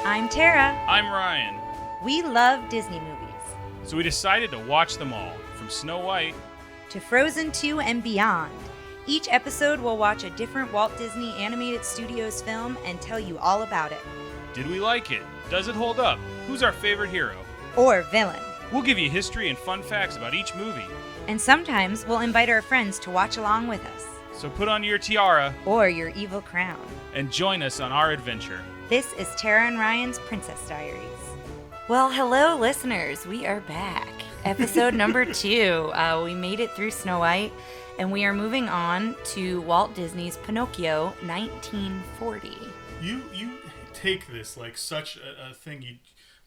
I'm Tara. I'm Ryan. We love Disney movies. So we decided to watch them all, from Snow White to Frozen 2 and beyond. Each episode will watch a different Walt Disney Animated Studios film and tell you all about it. Did we like it? Does it hold up? Who's our favorite hero? Or villain. We'll give you history and fun facts about each movie. And sometimes we'll invite our friends to watch along with us. So put on your tiara or your evil crown and join us on our adventure. This is Tara and Ryan's Princess Diaries. Well, hello, listeners. We are back. Episode number 2. We made it through Snow White, and we are moving on to Walt Disney's Pinocchio, 1940. You take this like such a thing, you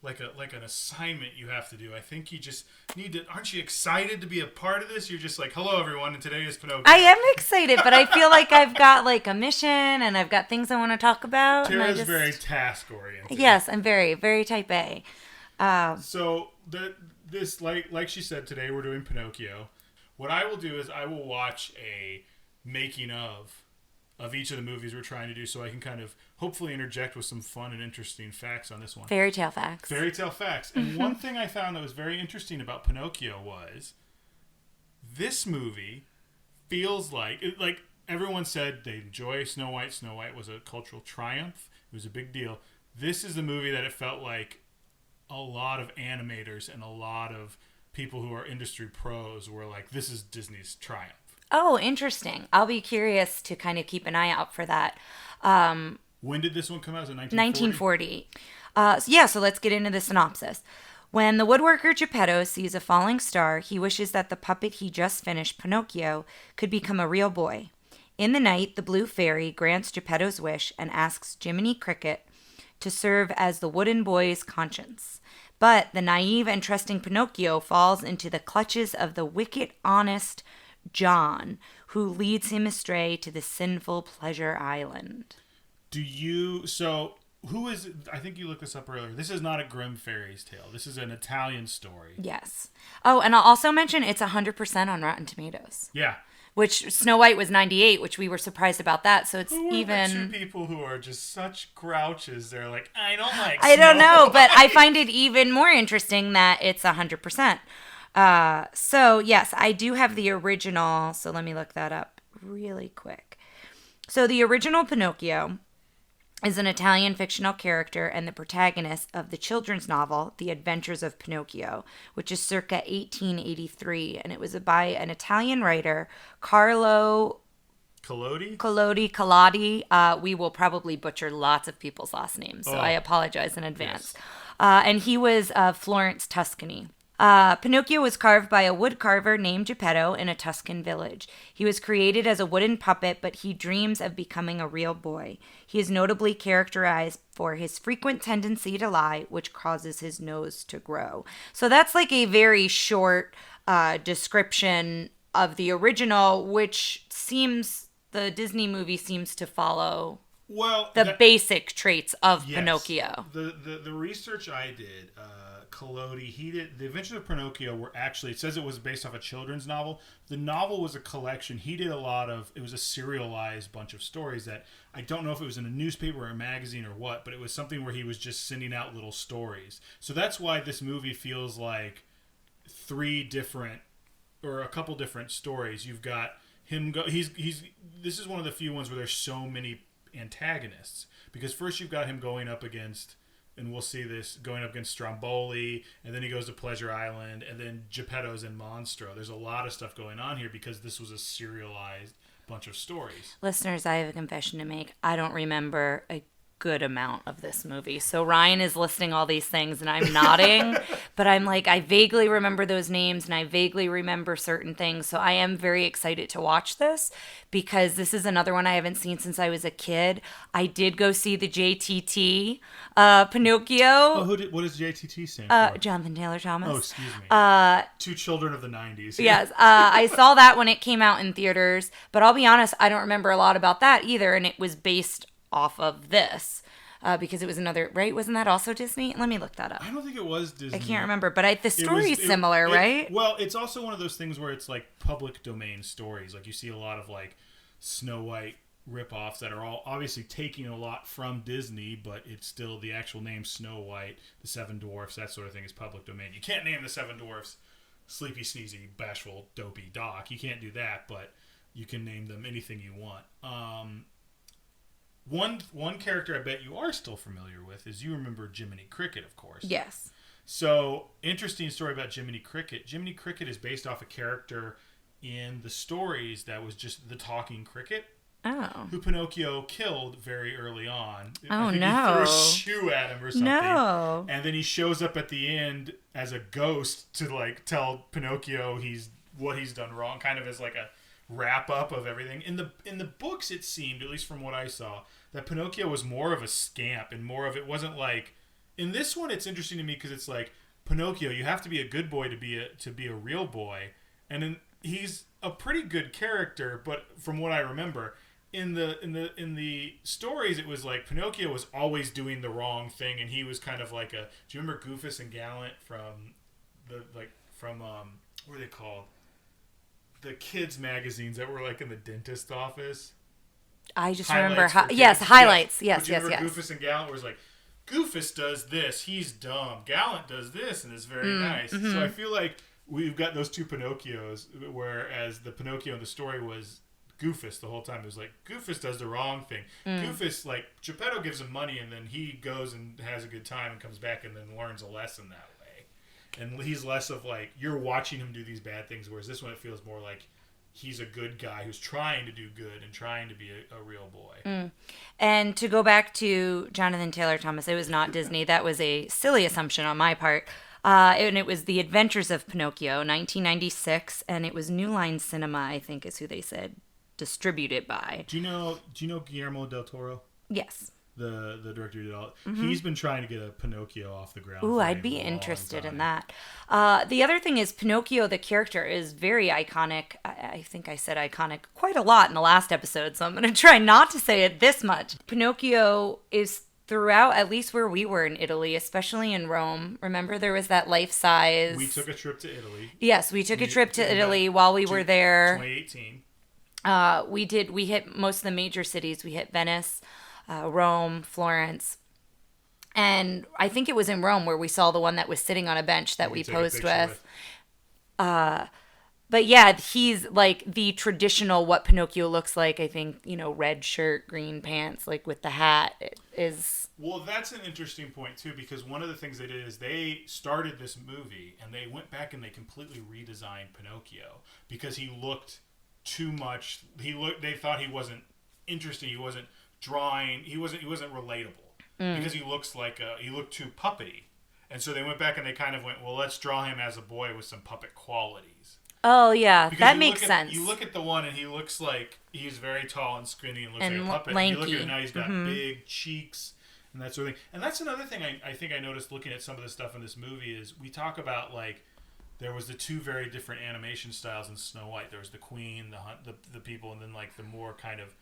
like an assignment you have to do. I think you just need to. Aren't you excited to be a part of this? You're just like, hello everyone, and today is Pinocchio. I am excited, but I feel like I've got like a mission and I've got things I want to talk about. Tara's very task oriented. Yes, I'm very, very type A. So this like she said, today we're doing Pinocchio. What I will do is I will watch a making of each of the movies we're trying to do, so I can kind of hopefully interject with some fun and interesting facts on this one. Fairy tale facts. And one thing I found that was very interesting about Pinocchio was this movie feels like everyone said they enjoy Snow White. Snow White was a cultural triumph. It was a big deal. This is the movie that it felt like a lot of animators and a lot of people who are industry pros were like, this is Disney's triumph. Oh, interesting. I'll be curious to kind of keep an eye out for that. When did this one come out? Was it 1940? 1940. So let's get into the synopsis. When the woodworker Geppetto sees a falling star, he wishes that the puppet he just finished, Pinocchio, could become a real boy. In the night, the blue fairy grants Geppetto's wish and asks Jiminy Cricket to serve as the wooden boy's conscience. But the naive and trusting Pinocchio falls into the clutches of the wicked, honest John, who leads him astray to the sinful Pleasure Island. Who is, I think you looked this up earlier, this is not a Grimm fairy's tale. This is an Italian story. Yes. Oh, and I'll also mention it's 100% on Rotten Tomatoes. Yeah. Which Snow White was 98, which we were surprised about that. So it's who even... Who are the two people who are just such grouches? They're like, I don't like I don't know, White. but I find it even more interesting that it's 100%. So, yes, I do have the original. So let me look that up really quick. So the original Pinocchio is an Italian fictional character and the protagonist of the children's novel, The Adventures of Pinocchio, which is circa 1883. And it was by an Italian writer, Carlo... Collodi. We will probably butcher lots of people's last names, so I apologize in advance. Yes. And he was of Florence, Tuscany. Pinocchio was carved by a wood carver named Geppetto in a Tuscan village. He was created as a wooden puppet, but he dreams of becoming a real boy. He is notably characterized for his frequent tendency to lie, which causes his nose to grow. So that's like a very short description of the original, which the Disney movie seems to follow the basic traits of Pinocchio. The research I did, Collodi, he did The Adventures of Pinocchio were actually, it says it was based off a children's novel. The novel was a collection. He did it was a serialized bunch of stories that I don't know if it was in a newspaper or a magazine or what, but it was something where he was just sending out little stories. So that's why this movie feels like a couple different stories. You've got him this is one of the few ones where there's so many antagonists, because first you've got him going up against, and we'll see this, going up against Stromboli, and then he goes to Pleasure Island, and then Geppetto's in Monstro. There's a lot of stuff going on here because this was a serialized bunch of stories. Listeners, I have a confession to make. I don't remember a good amount of this movie. So Ryan is listing all these things and I'm nodding, but I'm like, I vaguely remember those names and I vaguely remember certain things. So I am very excited to watch this because this is another one I haven't seen since I was a kid. I did go see the JTT Pinocchio. Oh, what does JTT stand for? Jonathan Taylor Thomas. Oh, excuse me. Two children of the 90s. Yes. I saw that when it came out in theaters, but I'll be honest, I don't remember a lot about that either. And it was based off of this because it was another, right? Wasn't that also Disney? Let me look that up. I don't think it was Disney. I can't remember, but the story's similar, right? Well, it's also one of those things where it's like public domain stories. Like you see a lot of like Snow White ripoffs that are all obviously taking a lot from Disney, but it's still the actual name Snow White, the Seven Dwarfs, that sort of thing is public domain. You can't name the Seven Dwarfs Sleepy, Sneezy, Bashful, Dopey, Doc. You can't do that, but you can name them anything you want. One character I bet you are still familiar with is, you remember Jiminy Cricket, of course. Yes. So, interesting story about Jiminy Cricket. Jiminy Cricket is based off a character in the stories that was just the talking cricket. Oh. Who Pinocchio killed very early on. Oh, I think no. He threw a shoe at him or something. No. And then he shows up at the end as a ghost to, like, tell Pinocchio what he's done wrong, kind of as like a wrap up of everything. In the books, it seemed, at least from what I saw, that Pinocchio was more of a scamp, and more of it wasn't like. In this one, it's interesting to me because it's like, Pinocchio, you have to be a good boy to be a real boy, and he's a pretty good character. But from what I remember, in the stories, it was like Pinocchio was always doing the wrong thing, and he was kind of like a. Do you remember Goofus and Gallant from what are they called? The kids magazines that were like in the dentist office. I just Highlights remember. for Yes, kids. highlights. Yes. Yes, But you yes, remember yes. Goofus and Gallant was like, Goofus does this, he's dumb. Gallant does this, and it's very nice. Mm-hmm. So I feel like we've got those two Pinocchios, whereas the Pinocchio in the story was Goofus the whole time. It was like, Goofus does the wrong thing. Goofus, like, Geppetto gives him money, and then he goes and has a good time and comes back and then learns a lesson that way. And he's less of like, you're watching him do these bad things, whereas this one it feels more like he's a good guy who's trying to do good and trying to be a real boy. And to go back to Jonathan Taylor Thomas, it was not Disney. That was a silly assumption on my part. And it was The Adventures of Pinocchio, 1996, and it was New Line Cinema, I think is who they said distributed by. Do you know Guillermo del Toro? Yes. The director who did all. He's been trying to get a Pinocchio off the ground. Ooh, for I'd a be long interested in time. that. The other thing is Pinocchio, the character, is very iconic. I think I said iconic quite a lot in the last episode, so I'm going to try not to say it this much. Pinocchio is throughout, at least where we were in Italy, especially in Rome. Remember there was that life-size... We took a trip to Italy. Yes, we took a trip to Italy while we were there. 2018. We hit most of the major cities. We hit Venice, Rome, Florence. And I think it was in Rome where we saw the one that was sitting on a bench that we took a posed picture with. But yeah, he's like the traditional what Pinocchio looks like. I think, red shirt, green pants, like with the hat is... Well, that's an interesting point too, because one of the things they did is they started this movie and they went back and they completely redesigned Pinocchio because he looked too much. They thought he wasn't interesting. He wasn't drawing. He wasn't relatable because he looked too puppety. And so they went back and they kind of went, well, let's draw him as a boy with some puppet qualities. Oh, yeah. Because that makes sense. You look at the one and he looks like he's very tall and skinny and looks And like a puppet. lanky. And you look at it now, he's got big cheeks and that sort of thing. And that's another thing I think I noticed looking at some of the stuff in this movie is we talk about like there was the two very different animation styles in Snow White. There was the queen, the people, and then like the more kind of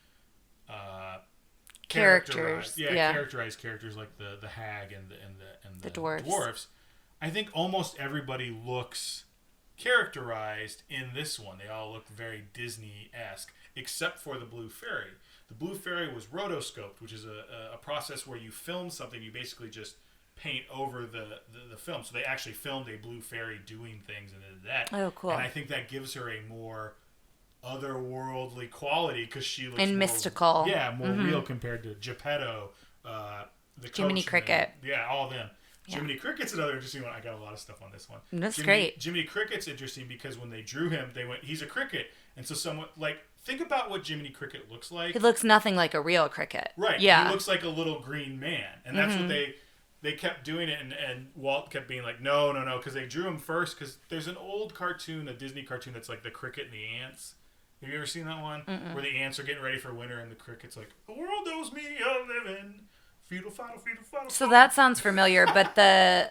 characters. Characterized characters like the hag and the dwarfs. I think almost everybody looks characterized in this one. They all look very Disney-esque, except for the Blue Fairy. The Blue Fairy was rotoscoped, which is a process where you film something, you basically just paint over the film. So they actually filmed a Blue Fairy doing things and did that. Oh, cool. And I think that gives her a more otherworldly quality because she looks and more, mystical. Yeah, more real compared to Geppetto, the Jiminy Cricket. All of them. Yeah. Jiminy Cricket's another interesting one. I got a lot of stuff on this one. That's great. Jiminy Cricket's interesting because when they drew him, they went, he's a cricket. And so someone, like, think about what Jiminy Cricket looks like. He looks nothing like a real cricket. Right. Yeah. He looks like a little green man. And that's what they kept doing it. And Walt kept being like, no. Because they drew him first. Because there's an old cartoon, a Disney cartoon that's like the cricket and the ants. Have you ever seen that one? Mm-mm. Where the ants are getting ready for winter and the cricket's like, the world owes me a living. Feudal, fiddle. So that sounds familiar, but I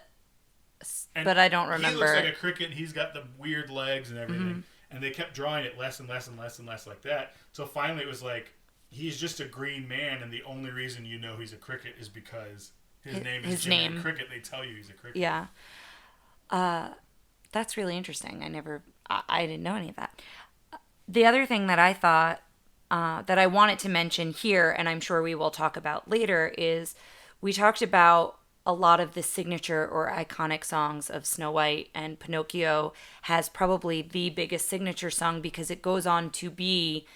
don't remember. He looks like a cricket. And he's got the weird legs and everything. And they kept drawing it less and less like that. So finally it was like, he's just a green man, and the only reason you know he's a cricket is because his name is Jiminy Cricket. They tell you he's a cricket. Yeah. That's really interesting. I didn't know any of that. The other thing that I thought that I wanted to mention here, and I'm sure we will talk about later, is we talked about a lot of the signature or iconic songs of Snow White, and Pinocchio has probably the biggest signature song because it goes on to be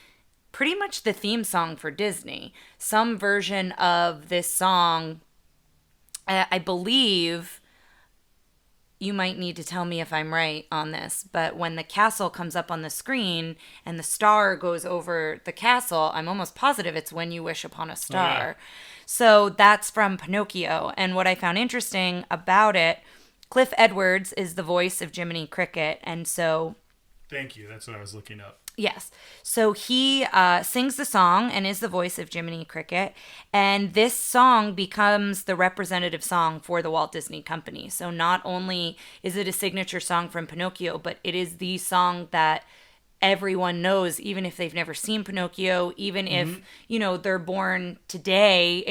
pretty much the theme song for Disney. Some version of this song, I believe, you might need to tell me if I'm right on this, but when the castle comes up on the screen and the star goes over the castle, I'm almost positive it's When You Wish Upon a Star. Oh, yeah. So that's from Pinocchio. And what I found interesting about it, Cliff Edwards is the voice of Jiminy Cricket. And so... Thank you. That's what I was looking up. Yes. So he sings the song and is the voice of Jiminy Cricket. And this song becomes the representative song for the Walt Disney Company. So not only is it a signature song from Pinocchio, but it is the song that everyone knows, even if they've never seen Pinocchio, even if, they're born today.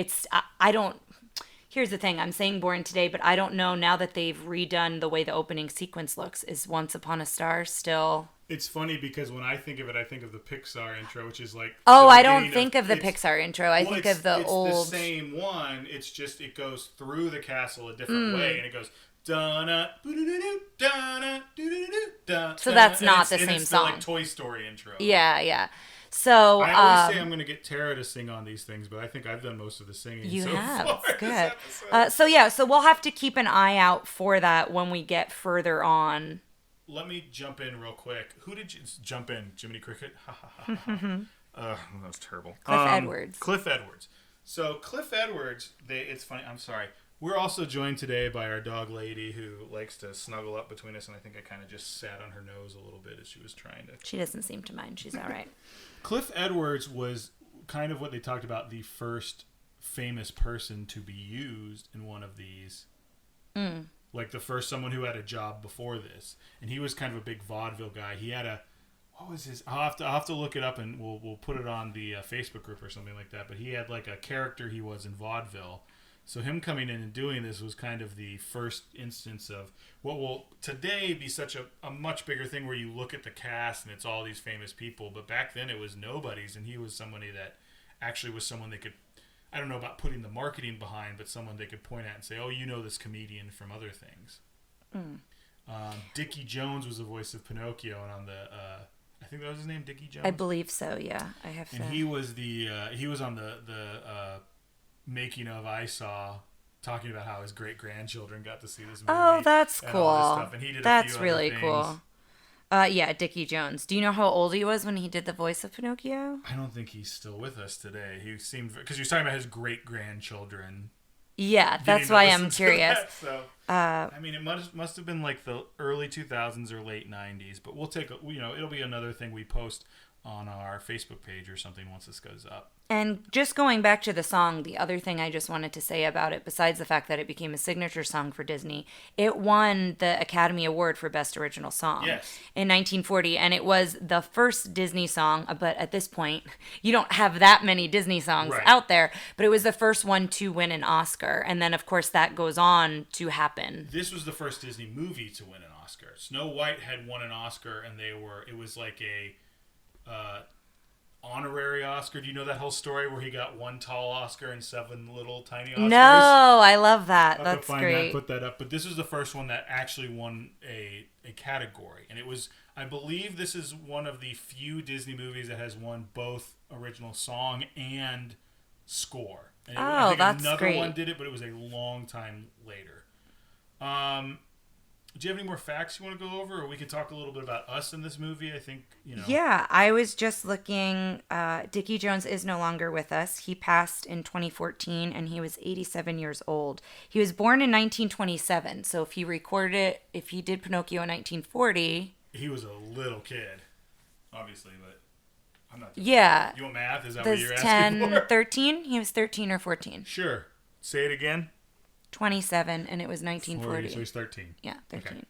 Here's the thing, I'm saying born today, but I don't know now that they've redone the way the opening sequence looks. Is Once Upon a Star still... It's funny because when I think of it, I think of the Pixar intro, which is like... Oh, I don't think of the Pixar intro. I think of the old... It's the same one. It's just, it goes through the castle a different way, and it goes... Da-na, doo-doo-doo-doo, da-na, doo-doo-doo-doo, da, so that's not the same song. It's the like Toy Story intro. Yeah. So I always say I'm going to get Tara to sing on these things, but I think I've done most of the singing. You so have. far It's good. So we'll have to keep an eye out for that when we get further on. Let me jump in real quick. Who did you jump in? Jiminy Cricket? That was terrible. Cliff Edwards. So Cliff Edwards, it's funny. I'm sorry. We're also joined today by our dog Lady, who likes to snuggle up between us, and I think I kind of just sat on her nose a little bit as she was trying to... She doesn't seem to mind. She's all right. Cliff Edwards was kind of what they talked about, the first famous person to be used in one of these. Like the first someone who had a job before this. And he was kind of a big vaudeville guy. He had a... What was his... I'll have to look it up, and we'll put it on the Facebook group or something like that. But he had like a character he was in vaudeville. So him coming in and doing this was kind of the first instance of what will today be such a much bigger thing where you look at the cast and it's all these famous people. But back then it was nobodies, and he was somebody that actually was someone they could, I don't know about putting the marketing behind, but someone they could point at and say, oh, you know this comedian from other things. Dickie Jones was the voice of Pinocchio, and on the... I think that was his name, Dickie Jones? I believe so, yeah. I have to... And he was on the making of I Saw, talking about how his great grandchildren got to see this movie. Oh, that's cool. All this stuff. And he did that's a few really other cool. Yeah, Dickie Jones. Do you know how old he was when he did the voice of Pinocchio? I don't think he's still with us today. He seemed, because you're talking about his great grandchildren. Yeah, that's why I'm curious. I mean, it must have been like the early 2000s or late 90s. But we'll take it'll be another thing we post on our Facebook page or something once this goes up. And just going back to the song, the other thing I just wanted to say about it, besides the fact that it became a signature song for Disney, it won the Academy Award for Best Original Song in 1940. And it was the first Disney song, but at this point, you don't have that many Disney songs out there, but it was the first one to win an Oscar. And then, of course, that goes on to happen. This was the first Disney movie to win an Oscar. Snow White had won an Oscar, and it was like a... honorary Oscar. Do you know that whole story where he got one tall Oscar and 7 little tiny Oscars? No, I love that. That's great. Put that up. But this is the first one that actually won a category. And it was, I believe this is one of the few Disney movies that has won both original song and score. And I think that's another great. one did it, but it was a long time later. Do you have any more facts you want to go over, or we can talk a little bit about us in this movie? I think, Yeah, I was just looking. Dickie Jones is no longer with us. He passed in 2014, and he was 87 years old. He was born in 1927, so if he did Pinocchio in 1940... He was a little kid, obviously, but I'm not... Yeah. You want math? Is that what you're asking for? 13? He was 13 or 14. Sure. Say it again. 27, and it was 1940. So he's 13. Yeah, 13. Okay.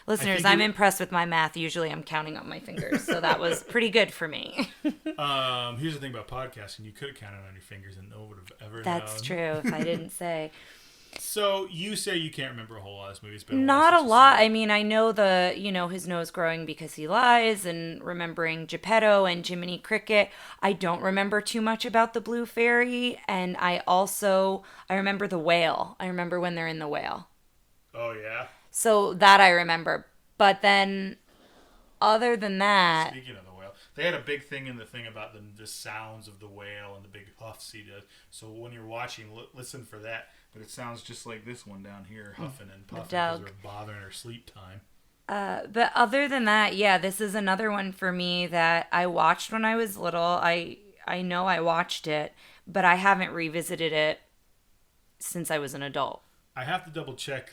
Listeners, I'm impressed with my math. Usually I'm counting on my fingers, so that was pretty good for me. Here's the thing about podcasting. You could have counted on your fingers and no one would have ever known. That's true, if I didn't say. So you say you can't remember a whole lot of this movie. It's been Not a since lot. you've I mean, I know his nose growing because he lies and remembering Geppetto and Jiminy Cricket. I don't remember too much about the Blue Fairy. And I remember the whale. I remember when they're in the whale. seen it. Oh, yeah? So that I remember. But then, other than that... Speaking of the whale, they had a big thing in the thing about the sounds of the whale and the big huffs he does. So when you're watching, listen for that. But it sounds just like this one down here, huffing and puffing because we're bothering her sleep time. But other than that, yeah, this is another one for me that I watched when I was little. I know I watched it, but I haven't revisited it since I was an adult. I have to double check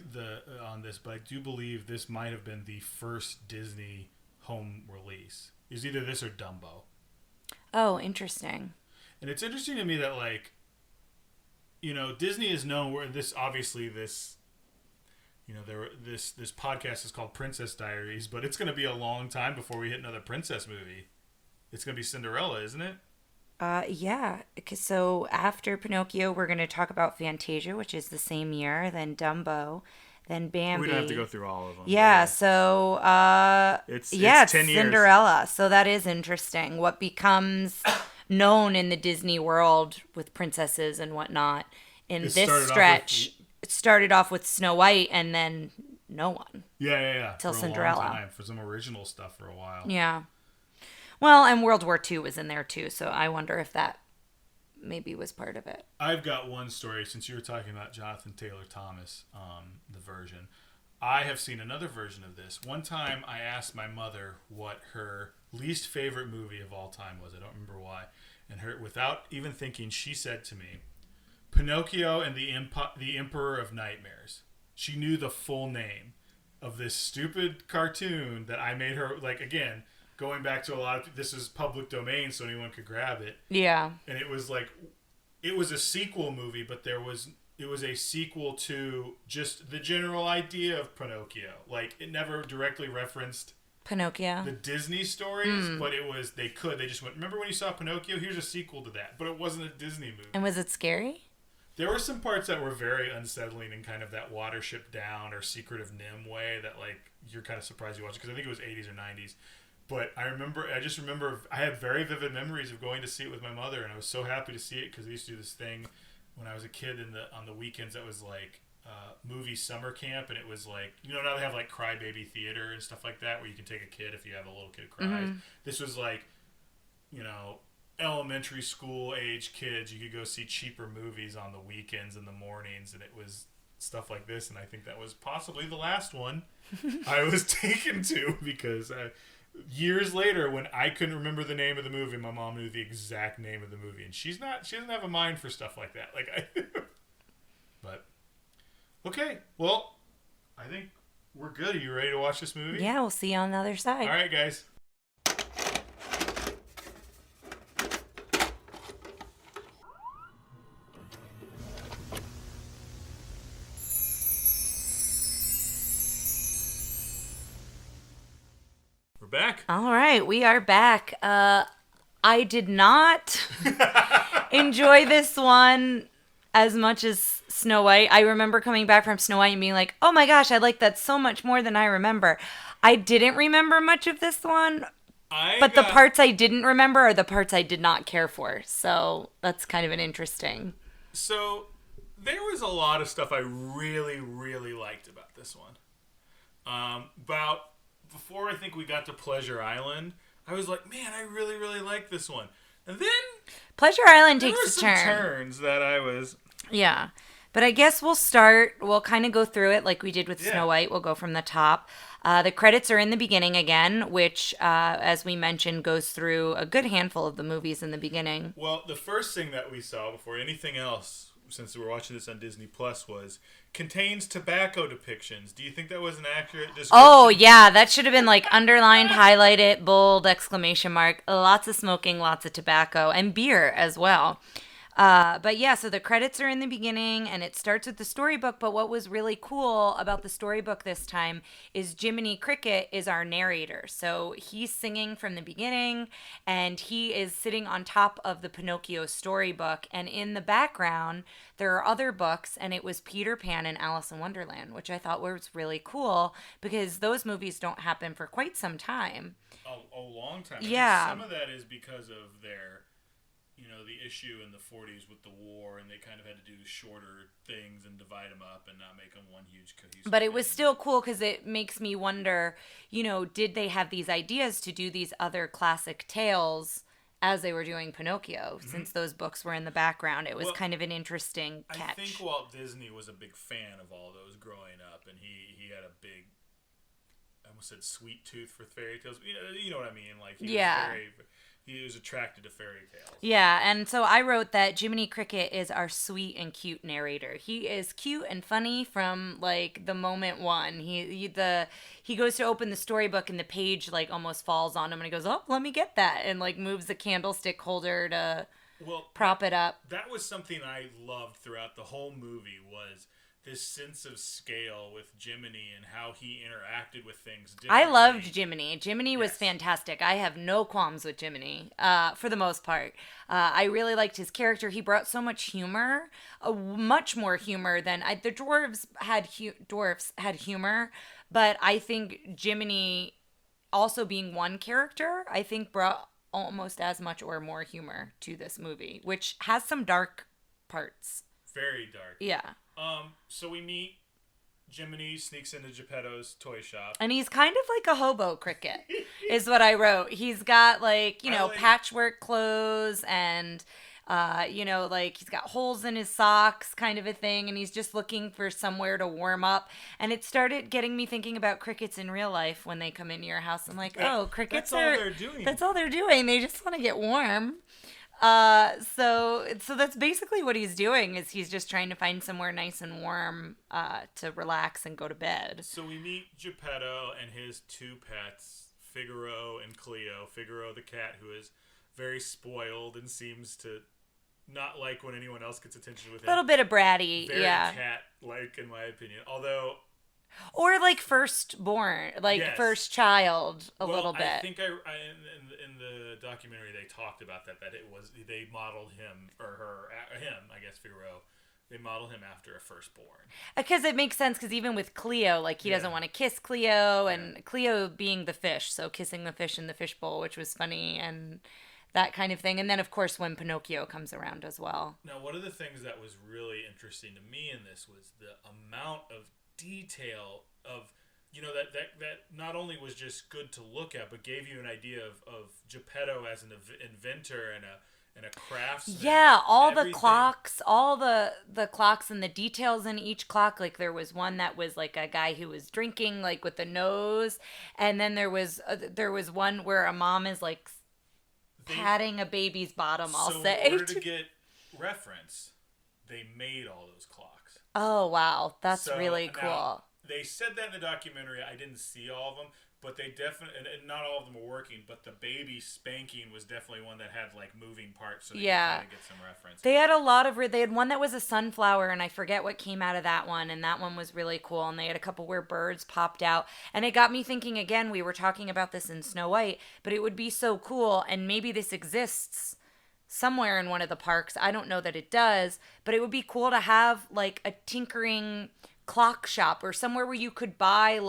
on this, but I do believe this might have been the first Disney home release. It was either this or Dumbo. Oh, interesting. And it's interesting to me that, like, you know, Disney is known where this podcast is called Princess Diaries, but it's going to be a long time before we hit another princess movie. It's going to be Cinderella, isn't it? Yeah. So after Pinocchio, we're going to talk about Fantasia, which is the same year, then Dumbo, then Bambi. We don't have to go through all of them. Yeah. So it's 10 years. Cinderella. So that is interesting. What becomes known in the Disney world with princesses and whatnot in this stretch. It started off with Snow White and then no one. Yeah. Till for Cinderella. A long time, for some original stuff for a while. Yeah. Well, and World War II was in there too, so I wonder if that maybe was part of it. I've got one story, since you were talking about Jonathan Taylor Thomas, the version. I have seen another version of this. One time I asked my mother what her least favorite movie of all time was. I don't remember why. And without even thinking, she said to me, Pinocchio and the Emperor of Nightmares. She knew the full name of this stupid cartoon that I made her, like, again, going back to a lot of, this is public domain so anyone could grab it. Yeah. And it was like, it was a sequel movie, but it was a sequel to just the general idea of Pinocchio. Like, it never directly referenced Pinocchio. the Disney stories, but they just went, remember when you saw Pinocchio? Here's a sequel to that. But it wasn't a Disney movie. And was it scary? There were some parts that were very unsettling in kind of that Watership Down or Secret of Nim way that, like, you're kind of surprised you watched it, because I think it was 80s or 90s. But I just remember I had very vivid memories of going to see it with my mother, and I was so happy to see it because we used to do this thing when I was a kid on the weekends that was like movie summer camp, and it was like, you know, now they have like crybaby theater and stuff like that where you can take a kid if you have a little kid cries. Mm-hmm. This was like, you know, elementary school age kids. You could go see cheaper movies on the weekends and the mornings, and it was stuff like this. And I think that was possibly the last one I was taken to, because years later, when I couldn't remember the name of the movie, my mom knew the exact name of the movie, and she doesn't have a mind for stuff like that. Like I do. But okay, well, I think we're good. Are you ready to watch this movie? Yeah, we'll see you on the other side. All right, guys. Back. All right, we are back. I did not enjoy this one as much as Snow White. I remember coming back from Snow White and being like, oh my gosh, I like that so much more than I remember. I didn't remember much of this one, but the parts I didn't remember are the parts I did not care for. So that's kind of an interesting. So there was a lot of stuff I really, really liked about this one. Before I think we got to Pleasure Island, I was like, man, I really, really like this one. And then Pleasure Island takes a turn. turn. Turns that I was. Yeah. But I guess we'll kind of go through it like we did with Snow White. We'll go from the top. The credits are in the beginning again, which, as we mentioned, goes through a good handful of the movies in the beginning. Well, the first thing that we saw before anything else, since we were watching this on Disney Plus, was contains tobacco depictions. Do you think that was an accurate description? Oh, yeah. That should have been like underlined, highlighted, bold, exclamation mark. Lots of smoking, lots of tobacco, and beer as well. But yeah, so the credits are in the beginning and it starts with the storybook. But what was really cool about the storybook this time is Jiminy Cricket is our narrator. So he's singing from the beginning and he is sitting on top of the Pinocchio storybook. And in the background, there are other books, and it was Peter Pan and Alice in Wonderland, which I thought was really cool because those movies don't happen for quite some time. A long time. Yeah. Some of that is because of their, the issue in the 40s with the war, and they kind of had to do shorter things and divide them up and not make them one huge cohesive But it was thing. still cool because it makes me wonder, did they have these ideas to do these other classic tales as they were doing Pinocchio? Since those books were in the background, it was kind of an interesting catch. I think Walt Disney was a big fan of all those growing up, and he had a big, I almost said sweet tooth for fairy tales. You know what I mean? Like he was attracted to fairy tales. Yeah, and so I wrote that Jiminy Cricket is our sweet and cute narrator. He is cute and funny from like the moment one. He goes to open the storybook and the page like almost falls on him and he goes, "Oh, let me get that," and like moves the candlestick holder to prop it up. That was something I loved throughout the whole movie, was this sense of scale with Jiminy and how he interacted with things differently. I loved Jiminy. Jiminy was fantastic. I have no qualms with Jiminy, for the most part. I really liked his character. He brought so much humor, much more humor than the dwarves had. Dwarfs had humor, but I think Jiminy, also being one character, I think brought almost as much or more humor to this movie, which has some dark parts. Very dark. Yeah. So we meet Jiminy sneaks into Geppetto's toy shop. And he's kind of like a hobo cricket, is what I wrote. He's got patchwork clothes and, he's got holes in his socks kind of a thing. And he's just looking for somewhere to warm up. And it started getting me thinking about crickets in real life when they come into your house. I'm like, crickets that's all they're doing. That's all they're doing. They just want to get warm. So that's basically what he's doing, is he's just trying to find somewhere nice and warm to relax and go to bed. So we meet Geppetto and his two pets, Figaro and Cleo. Figaro, the cat, who is very spoiled and seems to not like when anyone else gets attention with him. A little bit of bratty, very yeah. cat-like, in my opinion. Although... Or like firstborn, first child, a little bit. I think in the documentary they talked about that they modeled him I guess Figaro. They modeled him after a firstborn. Because it makes sense, because even with Cleo, he doesn't want to kiss Cleo, and Cleo being the fish, so kissing the fish in the fishbowl, which was funny, and that kind of thing. And then, of course, when Pinocchio comes around as well. Now, one of the things that was really interesting to me in this was the amount of detail of that not only was just good to look at, but gave you an idea of Geppetto as an inventor and a craftsman. Yeah, everything. the clocks and the details in each clock. Like there was one that was like a guy who was drinking with the nose, and then there was one where a mom is patting a baby's bottom. In order to get reference, they made all those clocks. Oh, wow. That's really cool. Now, they said that in the documentary. I didn't see all of them, but they definitely, and not all of them were working, but the baby spanking was definitely one that had moving parts, so they could kind of get some reference. They had one that was a sunflower, and I forget what came out of that one, and that one was really cool, and they had a couple where birds popped out, and it got me thinking again. We were talking about this in Snow White, but it would be so cool, and maybe this exists somewhere in one of the parks. I don't know that it does, but it would be cool to have a tinkering clock shop, or somewhere where you could buy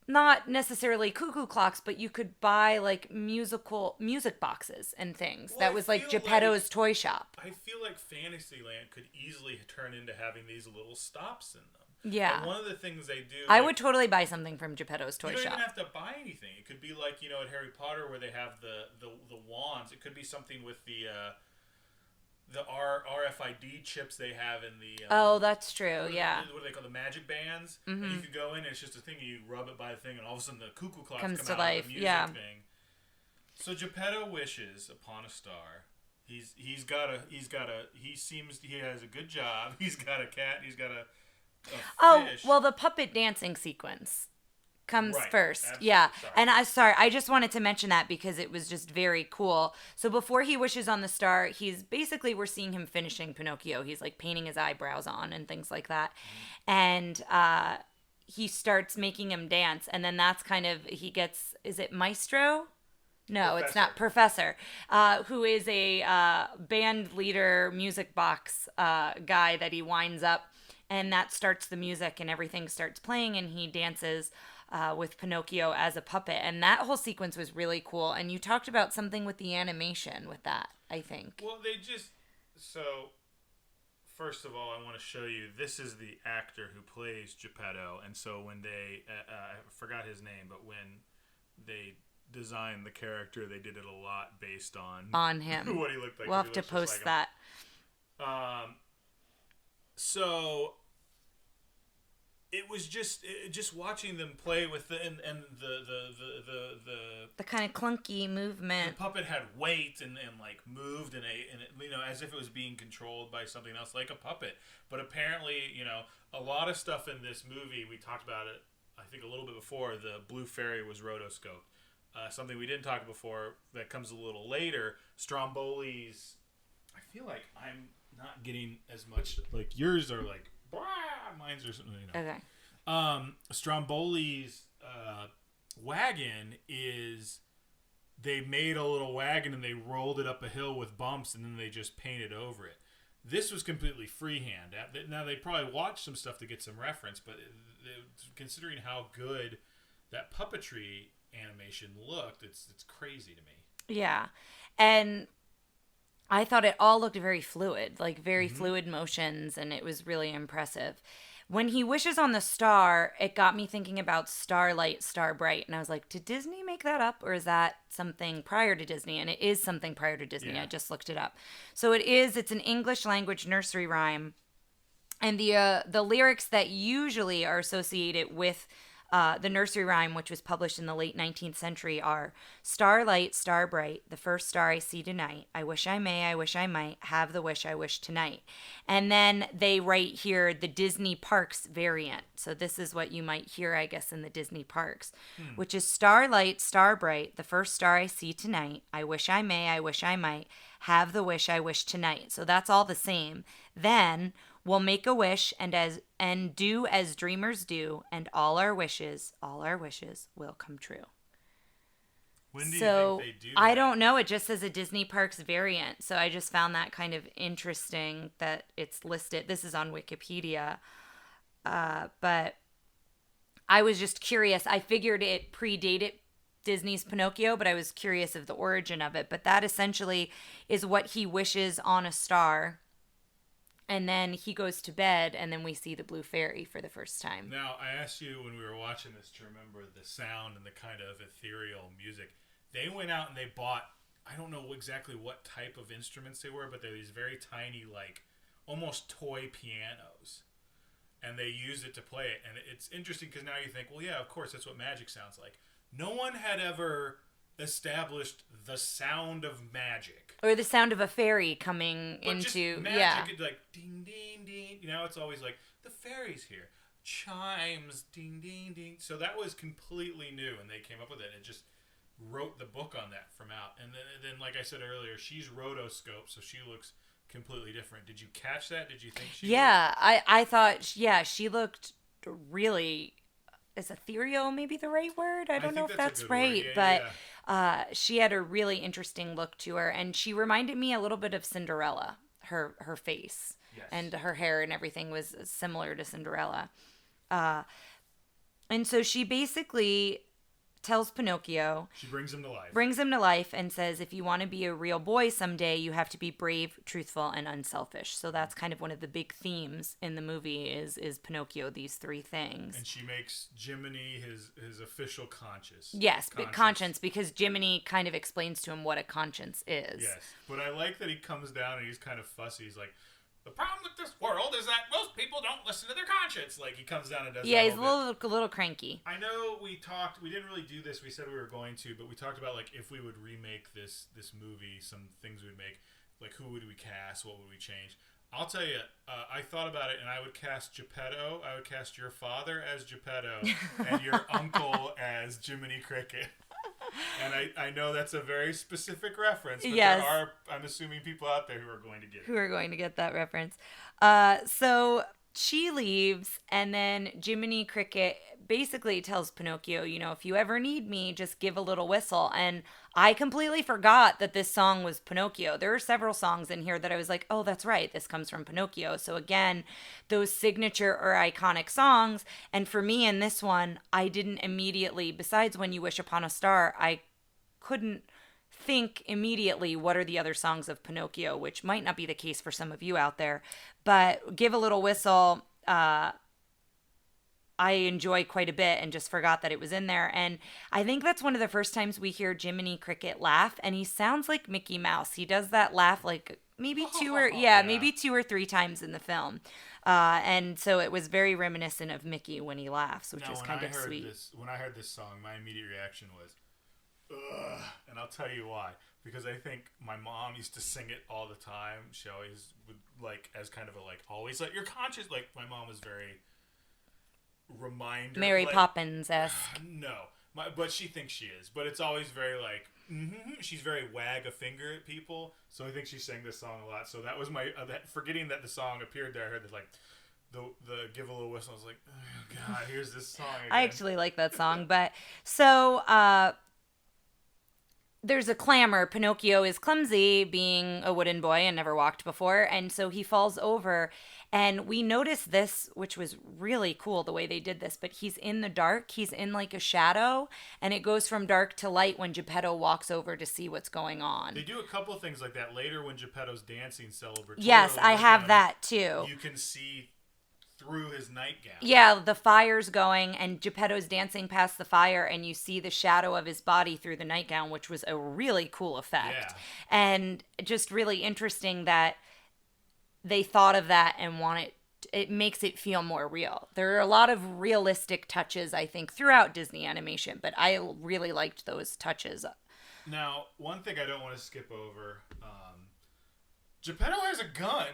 not necessarily cuckoo clocks, but you could buy music boxes and things. That was Geppetto's toy shop. I feel like Fantasyland could easily turn into having these little stops in them. Yeah. And one of the things they do... I would totally buy something from Geppetto's toy shop. You don't even have to buy anything. It could be at Harry Potter where they have the wands. It could be something with the RFID chips they have in the... oh, that's true, yeah. What do they call the magic bands? Mm-hmm. And you could go in and it's just a thing, and you rub it by the thing, and all of a sudden the cuckoo clocks comes come to out life. of the music thing. So Geppetto wishes upon a star. He has a good job. He's got a cat. He's got a fish. Well, the puppet dancing sequence comes Right. first. Absolutely. Yeah. Sorry. And I just wanted to mention that because it was just very cool. So before he wishes on the star, we're seeing him finishing Pinocchio. He's like painting his eyebrows on and things like that. And he starts making him dance. And then that's is it Maestro? No, Professor. It's not Professor, who is a band leader, music box guy that he winds up. And that starts the music and everything starts playing and he dances with Pinocchio as a puppet. And that whole sequence was really cool. And you talked about something with the animation with that, I think. Well, first of all, I want to show you, this is the actor who plays Geppetto. And so when I forgot his name, but when they designed the character, they did it a lot based on him. What he looked like. We'll have to post that. So it was just watching them play with the kind of clunky movement. The puppet had weight and like moved and as if it was being controlled by something else, like a puppet. But apparently, a lot of stuff in this movie, we talked about it, I think a little bit before, the Blue Fairy was rotoscoped. Something we didn't talk before that comes a little later, Stromboli's. I feel like I'm not getting as much, like yours are like, mine's or something. Okay. Stromboli's wagon is, they made a little wagon and they rolled it up a hill with bumps and then they just painted over it. This was completely freehand. Now they probably watched some stuff to get some reference, but considering how good that puppetry animation looked, it's crazy to me. Yeah. And I thought it all looked very fluid, like very fluid motions, and it was really impressive. When he wishes on the star, it got me thinking about Starlight, Starbright, and I was like, did Disney make that up, or is that something prior to Disney? And it is something prior to Disney. Yeah. I just looked it up. So it's an English language nursery rhyme, and the lyrics that usually are associated with the nursery rhyme, which was published in the late 19th century, are Starlight, Starbright, the first star I see tonight. I wish I may, I wish I might, have the wish I wish tonight. And then they write here the Disney Parks variant. So this is what you might hear, I guess, in the Disney Parks, which is Starlight, Starbright, the first star I see tonight. I wish I may, I wish I might, have the wish I wish tonight. So that's all the same. Then we'll make a wish and do as dreamers do, and all our wishes will come true. When do you think they do that? I don't know. It just says a Disney Parks variant. So I just found that kind of interesting that it's listed. This is on Wikipedia. But I was just curious. I figured it predated Disney's Pinocchio, but I was curious of the origin of it. But that essentially is what he wishes on a star. And then he goes to bed, and then we see the Blue Fairy for the first time. Now, I asked you when we were watching this to remember the sound and the kind of ethereal music. They went out and they bought, I don't know exactly what type of instruments they were, but they're these very tiny, like, almost toy pianos. And they used it to play it. And it's interesting because now you think, well, yeah, of course, that's what magic sounds like. No one had ever established the sound of magic. Or the sound of a fairy coming but into, just magic, yeah. Like, ding, ding, ding. It's always like, the fairy's here. Chimes, ding, ding, ding. So that was completely new, and they came up with it and just wrote the book on that from out. And then like I said earlier, she's rotoscoped, so she looks completely different. Did you catch that? Did you think she Yeah, I thought, yeah, she looked really, is ethereal maybe the right word? I don't know if that's right, but she had a really interesting look to her, and she reminded me a little bit of Cinderella. Her face, yes, and her hair and everything was similar to Cinderella. And so she basically tells Pinocchio. She brings him to life. Brings him to life and says, if you want to be a real boy someday, you have to be brave, truthful, and unselfish. So that's kind of one of the big themes in the movie is Pinocchio, these three things. And she makes Jiminy his official conscience. Yes, conscience, because Jiminy kind of explains to him what a conscience is. Yes, but I like that he comes down and he's kind of fussy. He's like, the problem with this world is that most people don't listen to their conscience. Like, he comes down and does that. Yeah, he's a little cranky. I know we didn't really do this. We said we were going to, but we talked about, like, if we would remake this movie, some things we would make. Like, who would we cast? What would we change? I'll tell you, I thought about it, and I would cast Geppetto. I would cast your father as Geppetto and your uncle as Jiminy Cricket. And I know that's a very specific reference, but yes. there are, I'm assuming, people out there who are going to get it. Who are going to get that reference. So she leaves, and then Jiminy Cricket basically tells Pinocchio, if you ever need me, just give a little whistle. And I completely forgot that this song was Pinocchio. There are several songs in here that I was like, oh, that's right, this comes from Pinocchio. So again, those signature or iconic songs. And for me in this one, I didn't immediately, besides When You Wish Upon a Star, I couldn't think immediately what are the other songs of Pinocchio, which might not be the case for some of you out there. But Give a Little Whistle, I enjoy quite a bit and just forgot that it was in there. And I think that's one of the first times we hear Jiminy Cricket laugh, and he sounds like Mickey Mouse. He does that laugh like maybe maybe 2 or 3 times in the film. And so it was very reminiscent of Mickey when he laughs, which is kind of sweet. When I heard this song, my immediate reaction was, ugh, and I'll tell you why. Because I think my mom used to sing it all the time. She always would, as kind of a, always, you're conscious. My mom was very reminder. Mary Poppins-esque. No. But she thinks she is. But it's always very, she's very wag a finger at people. So I think she sang this song a lot. So that was my, forgetting that the song appeared there, I heard the Give a Little Whistle. I was like, oh, God, here's this song again. I actually like that song. But, so, there's a clamor. Pinocchio is clumsy, being a wooden boy and never walked before, and so he falls over. And we noticed this, which was really cool the way they did this, but he's in the dark. He's in a shadow, and it goes from dark to light when Geppetto walks over to see what's going on. They do a couple of things like that later when Geppetto's dancing celebratory. Yes, I have that too. You can see through his nightgown. Yeah, the fire's going, and Geppetto's dancing past the fire, and you see the shadow of his body through the nightgown, which was a really cool effect. Yeah. And just really interesting that they thought of that and it makes it feel more real. There are a lot of realistic touches, I think, throughout Disney animation, but I really liked those touches. Now, one thing I don't want to skip over, Geppetto has a gun.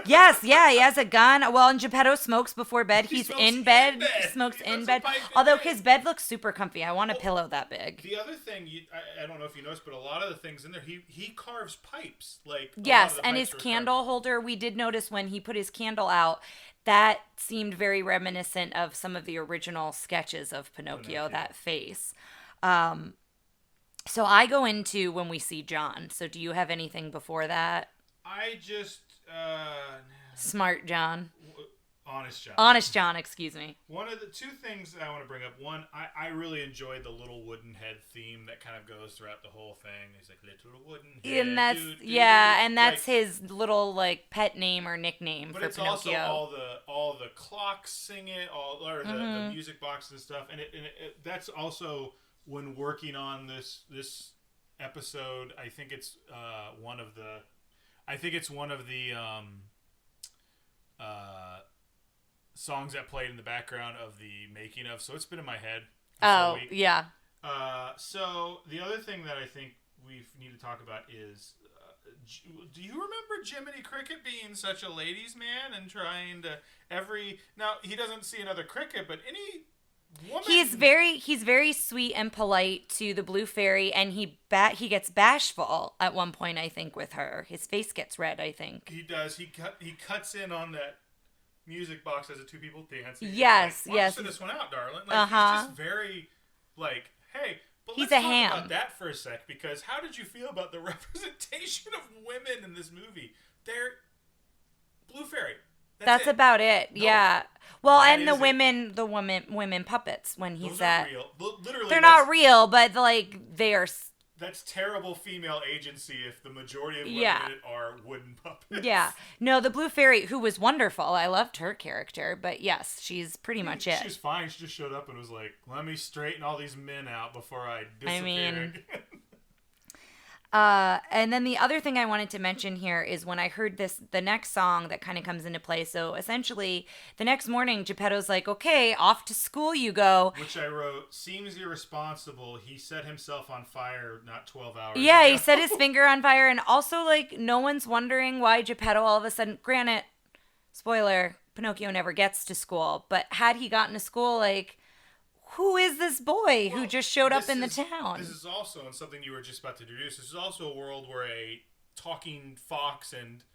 Yes, yeah, he has a gun. Well, and Geppetto smokes before bed. He's in bed. Smokes in bed. Although his bed looks super comfy. I want a pillow that big. The other thing, I don't know if you noticed, but a lot of the things in there, he carves pipes. Yes, and his candle holder, we did notice when he put his candle out, that seemed very reminiscent of some of the original sketches of Pinocchio. That face. So I go into when we see John. So do you have anything before that? I just... Smart John. Honest John. Honest John, excuse me. One of the 2 things that I want to bring up. One, I really enjoyed the little wooden head theme that kind of goes throughout the whole thing. He's like, little wooden head. And that's, and that's his little, pet name or nickname for Pinocchio. But it's also all the clocks sing it, the music box and stuff. And that's also, when working on this episode, I think it's one of the songs that played in the background of the making of. So it's been in my head this whole week. Yeah. So the other thing that I think we need to talk about is, do you remember Jiminy Cricket being such a ladies' man and trying to now he doesn't see another cricket, but any woman. He's very sweet and polite to the Blue Fairy, and he gets bashful at one point, I think, with her. His face gets red, I think. He does. He cuts in on that music box as the 2 people dancing. Yes, Why yes. don't you sit this one out, darling? He's just very hey. But he's let's a talk ham. about that for a sec, because how did you feel about the representation of women in this movie? They're Blue Fairy. That's about it. No, yeah. Well, and the women puppets when he's at. Real. Literally, they're not real, but they are. That's terrible female agency if the majority of women in it are wooden puppets. Yeah. No, the Blue Fairy, who was wonderful. I loved her character, but yes, she's pretty much it. She's fine. She just showed up and was like, "Let me straighten all these men out before I disappear." And then the other thing I wanted to mention here is when I heard the next song that kind of comes into play. So essentially, the next morning, Geppetto's like, okay, off to school you go. Which I wrote, seems irresponsible. He set himself on fire not 12 hours Yeah, ago. he set his finger on fire. And also, like, no one's wondering why Geppetto all of a sudden, granted, spoiler, Pinocchio never gets to school. But had he gotten to school, like, who is this boy who just showed up in the town? This is also, and something you were just about to introduce, this is also a world where a talking fox and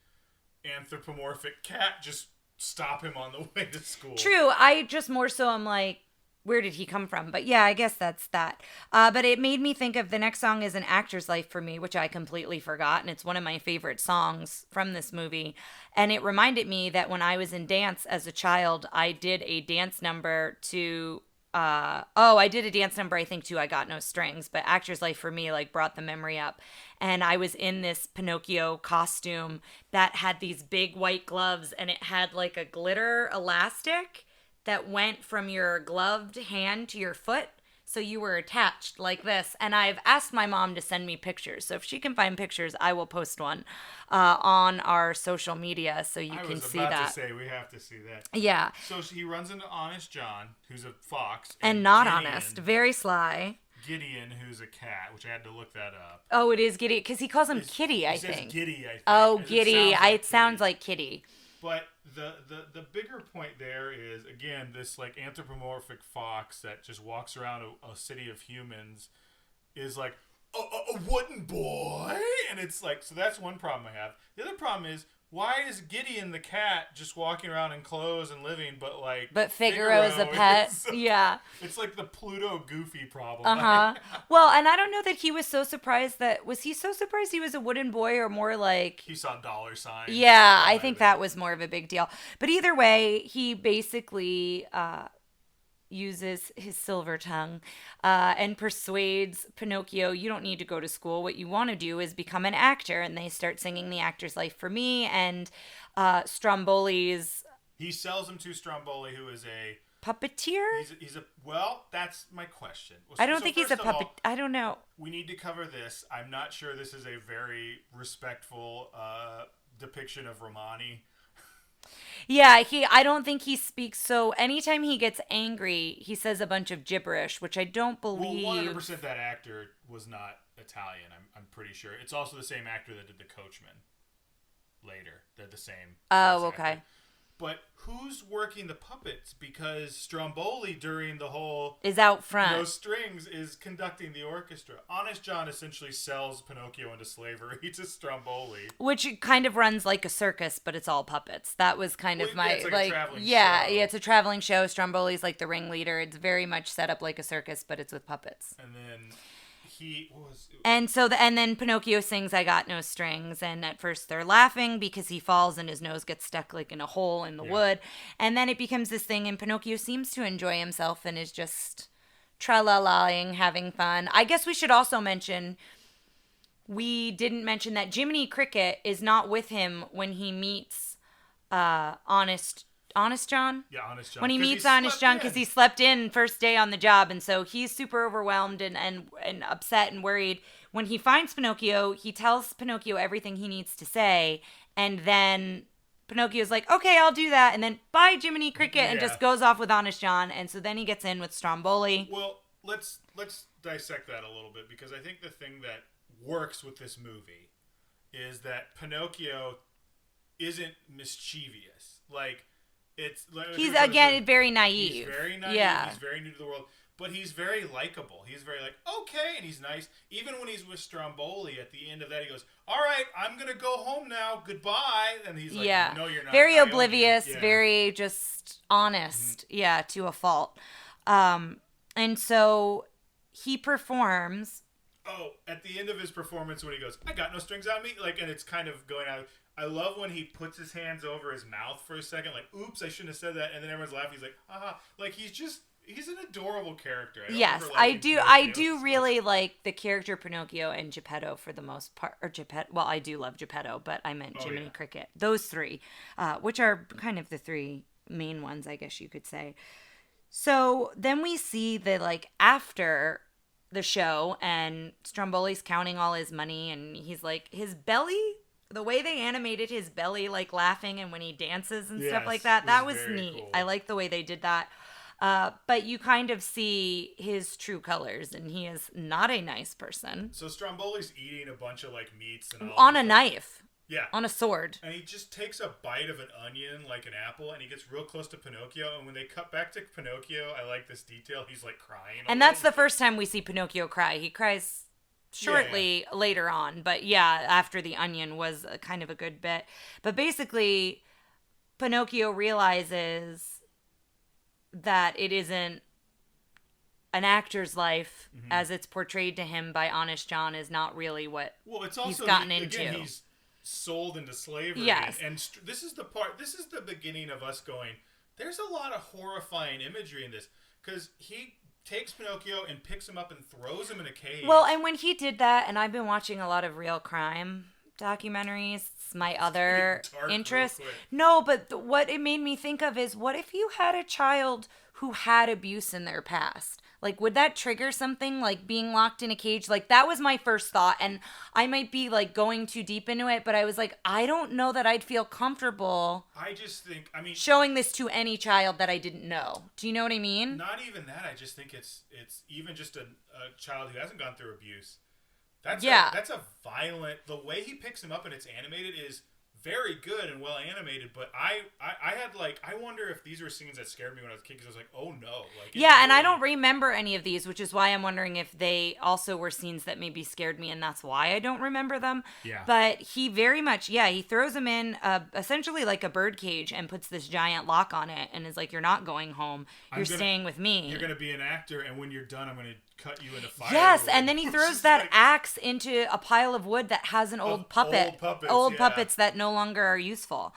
anthropomorphic cat just stop him on the way to school. True. I just more so am like, where did he come from? But yeah, I guess that's that. But it made me think of the next song is An Actor's Life for Me, which I completely forgot. And it's one of my favorite songs from this movie. And it reminded me that when I was in dance as a child, I did a dance number to... I did a dance number, I think, too. I Got No Strings, but Actor's Life for Me, like, brought the memory up. And I was in this Pinocchio costume that had these big white gloves, and it had, like, a glitter elastic that went from your gloved hand to your foot. So you were attached like this. And I've asked my mom to send me pictures. So if she can find pictures, I will post one on our social media so you can see that. I was about to say, we have to see that. Yeah. So he runs into Honest John, who's a fox. And not Gideon, honest. Very sly. Gideon, who's a cat, which I had to look that up. Oh, it is Giddy. Because he calls him Kitty, I think. He says Giddy, I think. Oh, Giddy. It sounds like Kitty. But the bigger point there is, again, this like anthropomorphic fox that just walks around a city of humans is like a wooden boy, and it's like, so that's one problem I have. The other problem is, why is Gideon the cat just walking around in clothes and living, but Figaro is a pet? Yeah. It's like the Pluto Goofy problem. Uh-huh. Well, and I don't know that he was so surprised was he so surprised he was a wooden boy, or more like... He saw dollar signs. Yeah, I think that was more of a big deal. But either way, he basically... uses his silver tongue and persuades Pinocchio, you don't need to go to school. What you want to do is become an actor. And they start singing The Actor's Life for Me. And Stromboli's... He sells him to Stromboli, who is a... puppeteer? Well, that's my question. I don't think he's a puppet. I don't know. We need to cover this. I'm not sure this is a very respectful depiction of Romani. Yeah, I don't think he speaks. So anytime he gets angry, he says a bunch of gibberish, which I don't believe. Well, 100% that actor was not Italian. I'm pretty sure. It's also the same actor that did The Coachman. Later, they're the same. Oh, okay. Actor. But who's working the puppets? Because Stromboli, during the whole... is out front. No strings, is conducting the orchestra. Honest John essentially sells Pinocchio into slavery to Stromboli. Which kind of runs like a circus, but it's all puppets. That was kind of my... it's like a traveling show. Yeah, it's a traveling show. Stromboli's like the ringleader. It's very much set up like a circus, but it's with puppets. And then... And then Pinocchio sings I Got No Strings, and at first they're laughing because he falls and his nose gets stuck like in a hole in the wood, and then it becomes this thing, and Pinocchio seems to enjoy himself and is just tra-la-laing, having fun. I guess we should also mention, we didn't mention that Jiminy Cricket is not with him when he meets Honest John? Yeah, Honest John. When he meets Honest John, because he slept in first day on the job, and so he's super overwhelmed and upset and worried. When he finds Pinocchio, he tells Pinocchio everything he needs to say, and then Pinocchio's like, okay, I'll do that, and then bye, Jiminy Cricket, and just goes off with Honest John, and so then he gets in with Stromboli. Well, let's dissect that a little bit, because I think the thing that works with this movie is that Pinocchio isn't mischievous. Like... he's again very naive. He's very naive. Yeah. He's very new to the world, but he's very likable. He's very like, okay, and he's nice. Even when he's with Stromboli, at the end of that, he goes, "All right, I'm gonna go home now. Goodbye." And he's like, "No, you're not." Very oblivious, very just honest. Mm-hmm. Yeah, to a fault. And so he performs. Oh, at the end of his performance, when he goes, "I got no strings on me," like, and it's kind of going out. I love when he puts his hands over his mouth for a second, like, oops, I shouldn't have said that, and then everyone's laughing. He's like, haha. Like, he's an adorable character. Yes, I do really like the character Pinocchio and Geppetto for the most part. Or Geppetto, well, I do love Geppetto, but I meant Jiminy Cricket. Those three, which are kind of the three main ones, I guess you could say. So then we see the, like, after the show, and Stromboli's counting all his money, and he's like, his belly, the way they animated his belly, like laughing, and when he dances and stuff like that was neat. Cool. I like the way they did that. But you kind of see his true colors, and he is not a nice person. So Stromboli's eating a bunch of like meats and all on a knife. Yeah. On a sword. And he just takes a bite of an onion like an apple, and he gets real close to Pinocchio. And when they cut back to Pinocchio, I like this detail. He's like crying. And that's the first time we see Pinocchio cry. He cries shortly later on. But yeah, after the onion was kind of a good bit. But basically, Pinocchio realizes that it isn't an actor's life as it's portrayed to him by Honest John is not really what he's gotten into. Again, he's sold into slavery. Yes. And this is the beginning of us going, there's a lot of horrifying imagery in this, because he takes Pinocchio and picks him up and throws him in a cage. Well, and when he did that, and I've been watching a lot of real crime documentaries, it's my other interest. No, but what it made me think of is, what if you had a child who had abuse in their past? Like, would that trigger something, like being locked in a cage? Like, that was my first thought, and I might be, like, going too deep into it, but I was like, I don't know that I'd feel comfortable showing this to any child that I didn't know. Do you know what I mean? Not even that. I just think it's even just a child who hasn't gone through abuse. That's a violent... The way he picks him up and it's animated is very good and well animated, but I had like, I wonder if these were scenes that scared me when I was a kid, because I was like, oh no. Like, and I don't remember any of these, which is why I'm wondering if they also were scenes that maybe scared me, and that's why I don't remember them. Yeah. But he very much, he throws him in essentially like a bird cage and puts this giant lock on it and is like, you're not going home. You're staying with me. You're going to be an actor, and when you're done, I'm going to cut you into fire. Yes, and then he throws that axe into a pile of wood that has an old puppet. Old puppets that no longer are useful.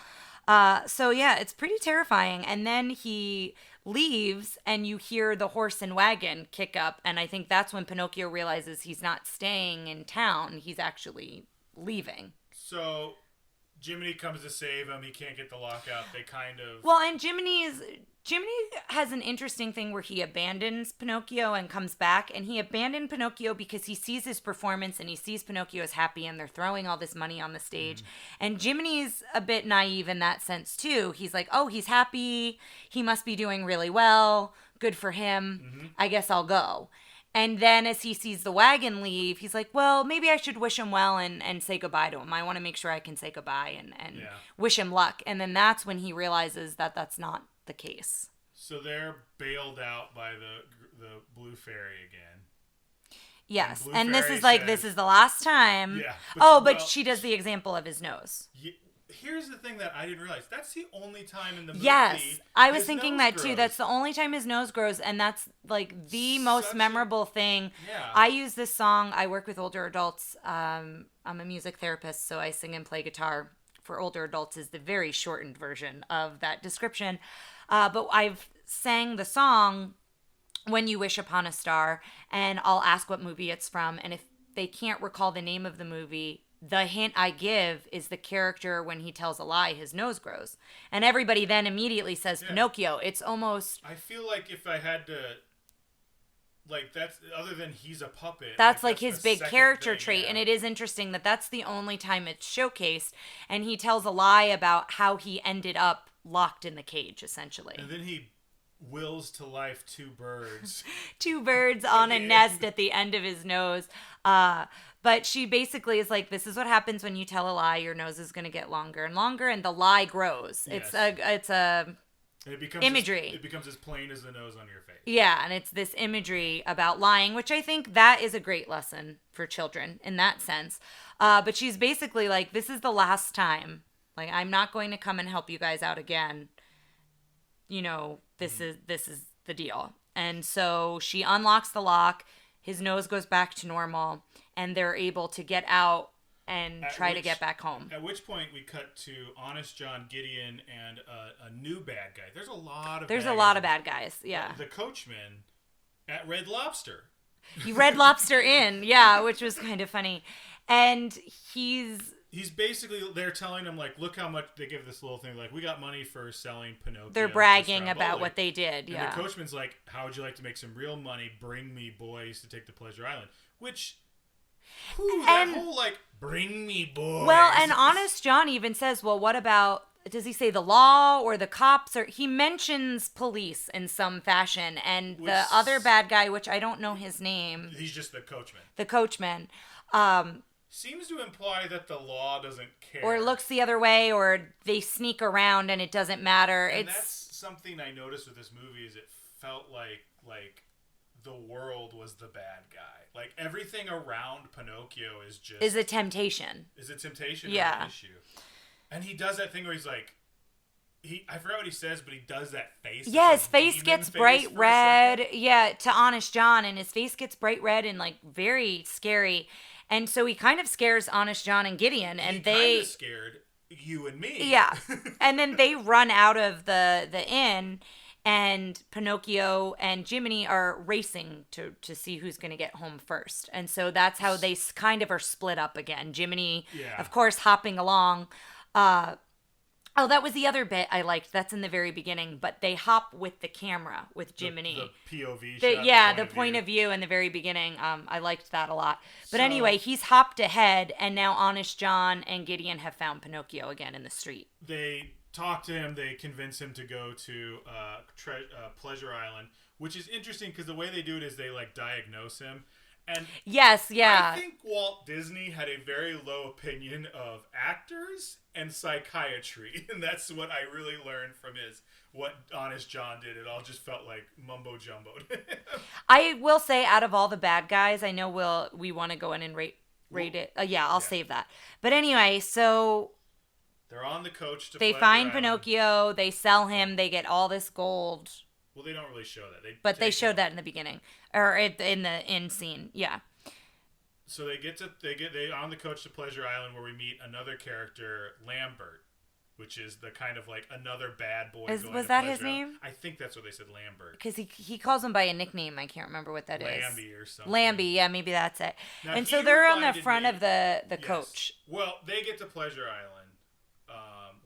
So yeah, it's pretty terrifying. And then he leaves, and you hear the horse and wagon kick up, and I think that's when Pinocchio realizes he's not staying in town, he's actually leaving. So Jiminy comes to save him. He can't get the lock out. They kind of... Well, and Jiminy has an interesting thing where he abandons Pinocchio and comes back, and he abandoned Pinocchio because he sees his performance and he sees Pinocchio is happy, and they're throwing all this money on the stage. And Jiminy's a bit naive in that sense too. He's like, oh, he's happy. He must be doing really well. Good for him. I guess I'll go. And then as he sees the wagon leave, he's like, well, maybe I should wish him well and say goodbye to him. I want to make sure I can say goodbye and wish him luck. And then that's when he realizes that that's not the case. So they're bailed out by the Blue Fairy again. Yes, and this is like, this is the last time. Yeah. But she does the example of his nose. Here's the thing that I didn't realize. That's the only time in the movie. Yes, I was thinking that too. That's the only time his nose grows, and that's like the most memorable thing. Yeah. I use this song. I work with older adults. I'm a music therapist, so I sing and play guitar for older adults is the very shortened version of that description. But I've sang the song When You Wish Upon a Star, and I'll ask what movie it's from, and if they can't recall the name of the movie, the hint I give is the character, when he tells a lie, his nose grows. And everybody then immediately says Pinocchio. It's almost... I feel like if I had to... Like, that's... Other than he's a puppet... That's like his big character trait. And it is interesting that that's the only time it's showcased. And he tells a lie about how he ended up locked in the cage, essentially. And then he wills to life two birds. Two birds on a nest at the end of his nose. But she basically is like, this is what happens when you tell a lie. Your nose is going to get longer and longer, and the lie grows. Yes. It's a imagery. It becomes as plain as the nose on your face. Yeah, and it's this imagery about lying, which I think that is a great lesson for children in that sense. But she's basically like, this is the last time. Like, I'm not going to come and help you guys out again. You know, this is the deal. And so she unlocks the lock. His nose goes back to normal, and they're able to get out and try to get back home. At which point we cut to Honest John, Gideon, and a new bad guy. There's a lot of bad guys, yeah. The coachman at Red Lobster. You Red Lobster Inn, yeah, which was kind of funny. And he's He's basically, they're telling him, like, look how much they give this little thing. Like, we got money for selling Pinocchio. They're bragging about what they did, and the coachman's like, how would you like to make some real money? Bring me boys to take to Pleasure Island. Which, that whole, like, bring me boys. Well, and Honest John even says, well, what about, does he say the law or the cops? Or he mentions police in some fashion. And the other bad guy, which I don't know his name. He's just the coachman. The coachman. Seems to imply that the law doesn't care. Or looks the other way, or they sneak around and it doesn't matter. And that's something I noticed with this movie is it felt like the world was the bad guy. Like everything around Pinocchio is just... Is a temptation. Is a temptation or an issue. And he does that thing where he's like... I forgot what he says, but he does that face. Yeah, his face gets bright red. Yeah, to Honest John, and his face gets bright red and like very scary. And so he kind of scares Honest John and Gideon, and they kind of scared you and me. Yeah, and then they run out of the inn, and Pinocchio and Jiminy are racing to see who's going to get home first. And so that's how they kind of are split up again. Jiminy, of course, hopping along. Oh, that was the other bit I liked. That's in the very beginning. But they hop with the camera with Jiminy. The POV shot. Yeah, the point of view in the very beginning. I liked that a lot. But anyway, he's hopped ahead, and now Honest John and Gideon have found Pinocchio again in the street. They talk to him. They convince him to go to Pleasure Island, which is interesting because the way they do it is they like diagnose him. And yes, yeah. I think Walt Disney had a very low opinion of actors and psychiatry, and that's what I really learned from what Honest John did. It all just felt like mumbo jumbo. I will say, out of all the bad guys, I know we want to go in and rate it. I'll save that. But anyway, so they're on the coach to they find Pinocchio, they sell him, they get all this gold. Well, they don't really show that. But they showed that in the beginning, or in the end scene. Yeah. So they on the coach to Pleasure Island, where we meet another character, Lambert, which is the kind of like another bad boy. Was that his name? I think that's what they said, Lambert. Because he calls him by a nickname. I can't remember what that is. Lambie or something. Lambie, yeah, maybe that's it. Now, and so they're on the front of the coach. Well, they get to Pleasure Island.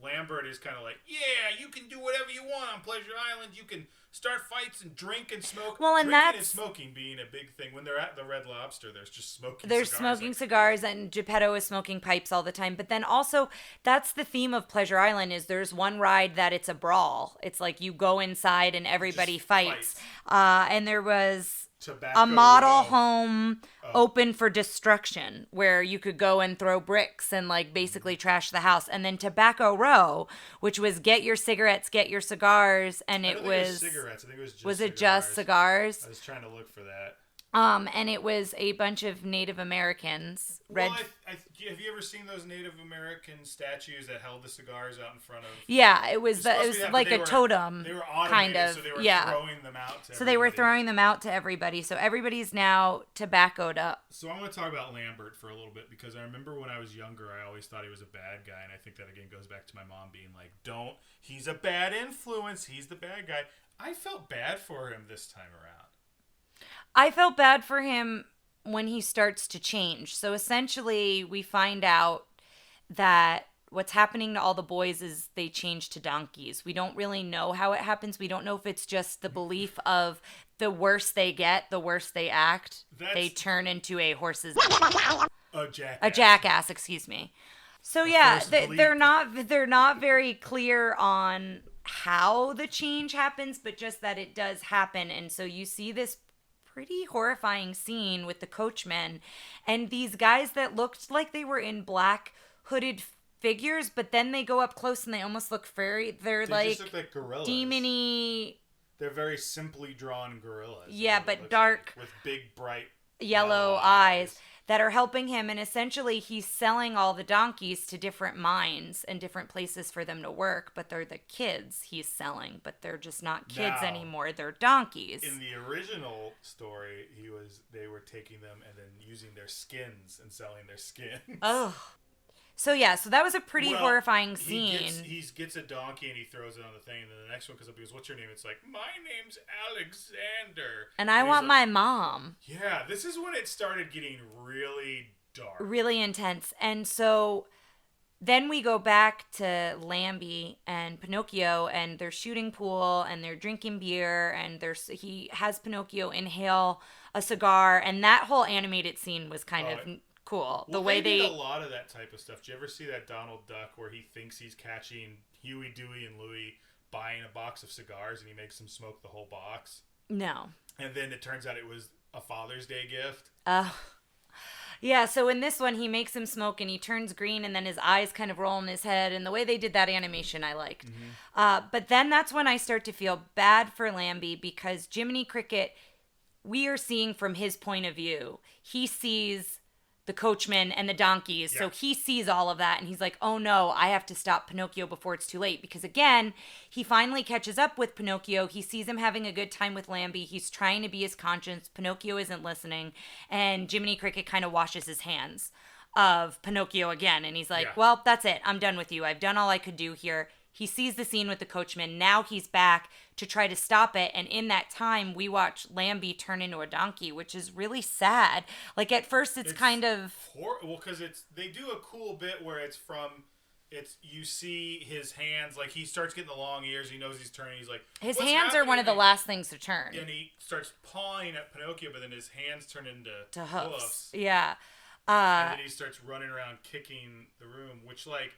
Lambert is kind of like, yeah, you can do whatever you want on Pleasure Island. You can start fights and drink and smoke. Well, and Drinking and smoking being a big thing. When they're at the Red Lobster, there's just smoking There's smoking cigars, and Geppetto is smoking pipes all the time. But then also, that's the theme of Pleasure Island, is there's one ride that it's a brawl. It's like you go inside and everybody fights. And there was a model home open for destruction, where you could go and throw bricks and like basically trash the house. And then Tobacco Row, which was get your cigarettes, get your cigars, and it was cigarettes. I think it was just was it just cigars? I was trying to look for that. And it was a bunch of Native Americans. Well, have you ever seen those Native American statues that held the cigars out in front of? Yeah, it was like a totem. They were automated, kind of. So they were throwing them out to everybody. So they were throwing them out to everybody. So everybody's now tobaccoed up. So I want to talk about Lambert for a little bit, because I remember when I was younger, I always thought he was a bad guy, and I think that again goes back to my mom being like, he's a bad influence, he's the bad guy. I felt bad for him this time around. I felt bad for him when he starts to change. So essentially, we find out that what's happening to all the boys is they change to donkeys. We don't really know how it happens. We don't know if it's just the belief of the worse they get, the worse they act. They turn into a horse's... A jackass. A jackass, excuse me. So yeah, they're not very clear on how the change happens, but just that it does happen. And so you see this pretty horrifying scene with the coachmen and these guys that looked like they were in black hooded figures, but then they go up close and they almost look furry. They just look like gorillas. Demon-y. They're very simply drawn gorillas. Yeah, but dark. Like, with big, bright yellow eyes that are helping him. And essentially he's selling all the donkeys to different mines and different places for them to work, but they're the kids he's selling, but they're just not kids anymore. They're donkeys. In the original story, they were taking them and then using their skins and selling their skins. Oh. So yeah, so that was a pretty horrifying scene. He gets a donkey and he throws it on the thing, and then the next one comes up and goes, "What's your name?" It's like, "My name's Alexander." And I want my mom. Yeah, this is when it started getting really dark. Really intense. And so Then we go back to Lambie and Pinocchio, and they're shooting pool, and they're drinking beer, and he has Pinocchio inhale a cigar, and that whole animated scene was kind of cool. Well, the way they did a lot of that type of stuff. Did you ever see that Donald Duck where he thinks he's catching Huey, Dewey, and Louie buying a box of cigars, and he makes them smoke the whole box? No. And then it turns out it was a Father's Day gift. Yeah, so in this one, he makes him smoke, and he turns green, and then his eyes kind of roll in his head, and the way they did that animation, I liked. Mm-hmm. But then that's when I start to feel bad for Lambie, because Jiminy Cricket, we are seeing from his point of view. He sees the coachman and the donkeys, so he sees all of that, and he's like, oh no, I have to stop Pinocchio before it's too late, because again, he finally catches up with Pinocchio. He sees him having a good time with Lambie. He's trying to be his conscience. Pinocchio isn't listening, and Jiminy Cricket kind of washes his hands of Pinocchio again, and he's like, well, that's it. I'm done with you. I've done all I could do here. He sees the scene with the coachman. Now he's back to try to stop it. And in that time, we watch Lambie turn into a donkey, which is really sad. Like, at first, it's kind of... Well, because they do a cool bit where you see his hands, like, he starts getting the long ears. He knows he's turning. He's like... His hands are one of the last things to turn. And he starts pawing at Pinocchio, but then his hands turn into hoofs. Yeah. And then he starts running around kicking the room, which, like,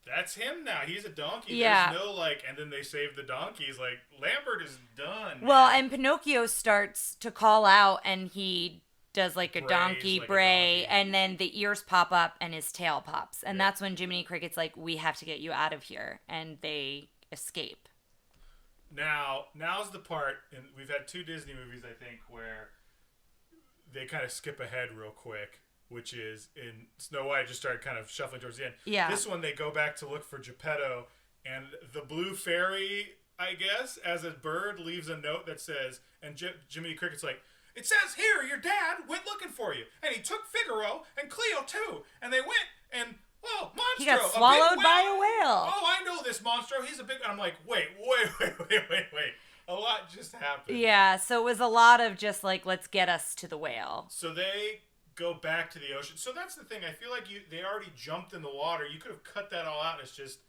that's him now. He's a donkey. Yeah. There's no, like, and then they save the donkeys. Like, Lambert is done. Well, and Pinocchio starts to call out, and he does, like, a donkey bray, and then the ears pop up, and his tail pops. And that's when Jiminy Cricket's like, we have to get you out of here. And they escape. Now's the part, and we've had 2 Disney movies, I think, where they kind of skip ahead real quick. Which is in Snow White, just started kind of shuffling towards the end. Yeah. This one, they go back to look for Geppetto, and the blue fairy, I guess, as a bird, leaves a note that says, and Jiminy Cricket's like, it says here your dad went looking for you, and he took Figaro and Cleo too, and they went, and, well, Monstro. He got swallowed by a whale. Oh, I know this Monstro. He's a big... I'm like, wait. A lot just happened. Yeah, so it was a lot of just like, let's get us to the whale. So they... go back to the ocean. So that's the thing. I feel like they already jumped in the water. You could have cut that all out. It's just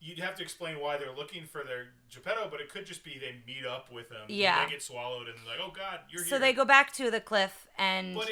you'd have to explain why they're looking for their Geppetto, but it could just be they meet up with them. Yeah. They get swallowed and like, oh God, you're here. So they go back to the cliff and... But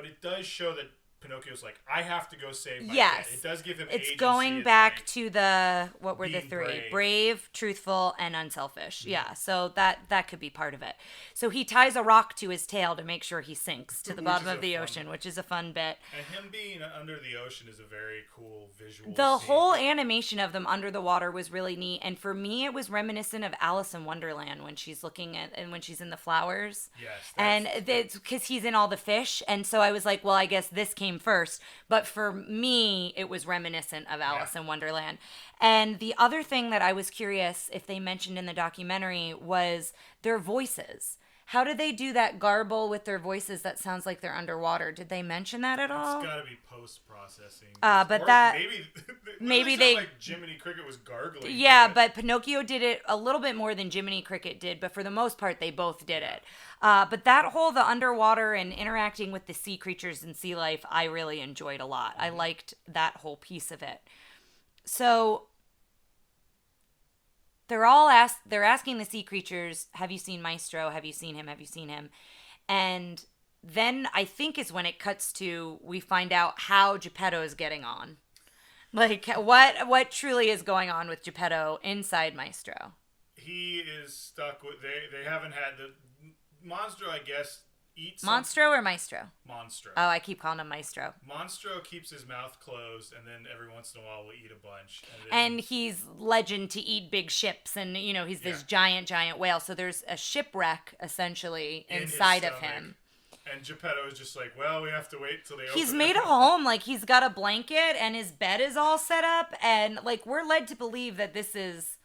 it does show that Pinocchio's like, I have to go save my yes. dad. It does give him agency. It's going back to the, what were the 3? Brave, truthful, and unselfish. Mm-hmm. Yeah, so that could be part of it. So he ties a rock to his tail to make sure he sinks to the bottom of the ocean, which is a fun bit. And him being under the ocean is a very cool visual The scene. whole animation of them under the water was really neat, and for me, it was reminiscent of Alice in Wonderland when she's looking at, and when she's in the flowers. Yes. And it's because he's in all the fish, and so I was like, well, I guess this came first. But for me, it was reminiscent of Alice in Wonderland. And the other thing that I was curious if they mentioned in the documentary was their voices. How did they do that garble with their voices that sounds like they're underwater? Did they mention that at all? It's got to be post-processing. But that... Maybe they... like Jiminy Cricket was gargling. Yeah, but Pinocchio did it a little bit more than Jiminy Cricket did, but for the most part, they both did it. But that whole, the underwater and interacting with the sea creatures and sea life, I really enjoyed a lot. I liked that whole piece of it. So... they're asking the sea creatures, have you seen Maestro? Have you seen him? Have you seen him? And then I think is when it cuts to, we find out how Geppetto is getting on. Like, what truly is going on with Geppetto inside Maestro? He is stuck with, they haven't had, the Monstro, I guess, eats... Monstro or Maestro? Monstro. Oh, I keep calling him Maestro. Monstro keeps his mouth closed, and then every once in a while will eat a bunch. And he's legend to eat big ships, and, you know, he's this giant whale. So there's a shipwreck, essentially, inside of him. And Geppetto is just like, well, we have to wait till they open. He's made a home. Like, he's got a blanket, and his bed is all set up. And, like, we're led to believe that this is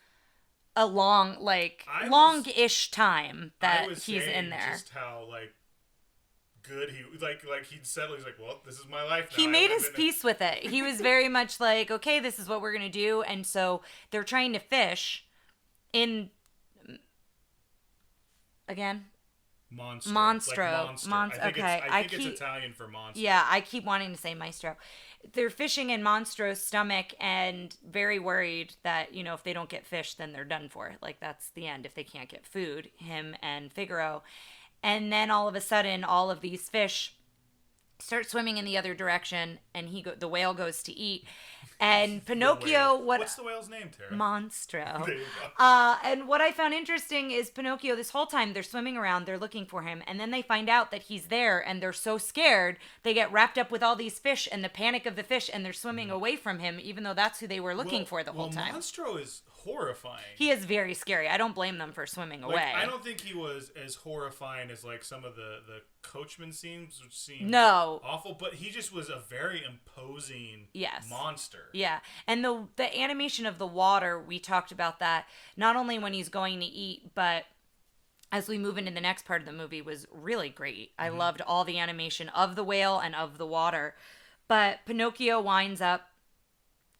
a long-ish time that he's in there. Just how, like, good he he'd settle. He's like, well, this is my life now. He made his peace with it. He was very much like, okay, this is what we're gonna do. And so they're trying to fish in again Monstro. Monstro. Like monster. I think it's Italian for monster. Yeah, I keep wanting to say maestro. They're fishing in Monstro's stomach and very worried that, if they don't get fish, then they're done for. Like, that's the end if they can't get food, him and Figaro. And then all of a sudden, all of these fish start swimming in the other direction, and the whale goes to eat. And Pinocchio, what's the whale's name, Tara? Monstro. There you go. And what I found interesting is Pinocchio, this whole time they're swimming around, they're looking for him, and then they find out that he's there, and they're so scared, they get wrapped up with all these fish and the panic of the fish, and they're swimming away from him, even though that's who they were looking for the whole time. Monstro is horrifying. He is very scary. I don't blame them for swimming away. I don't think he was as horrifying as like some of the coachman scenes, which seemed awful, but he just was a very imposing monster. Yeah, and the animation of the water, we talked about that, not only when he's going to eat, but as we move into the next part of the movie, was really great. I loved all the animation of the whale and of the water. But Pinocchio winds up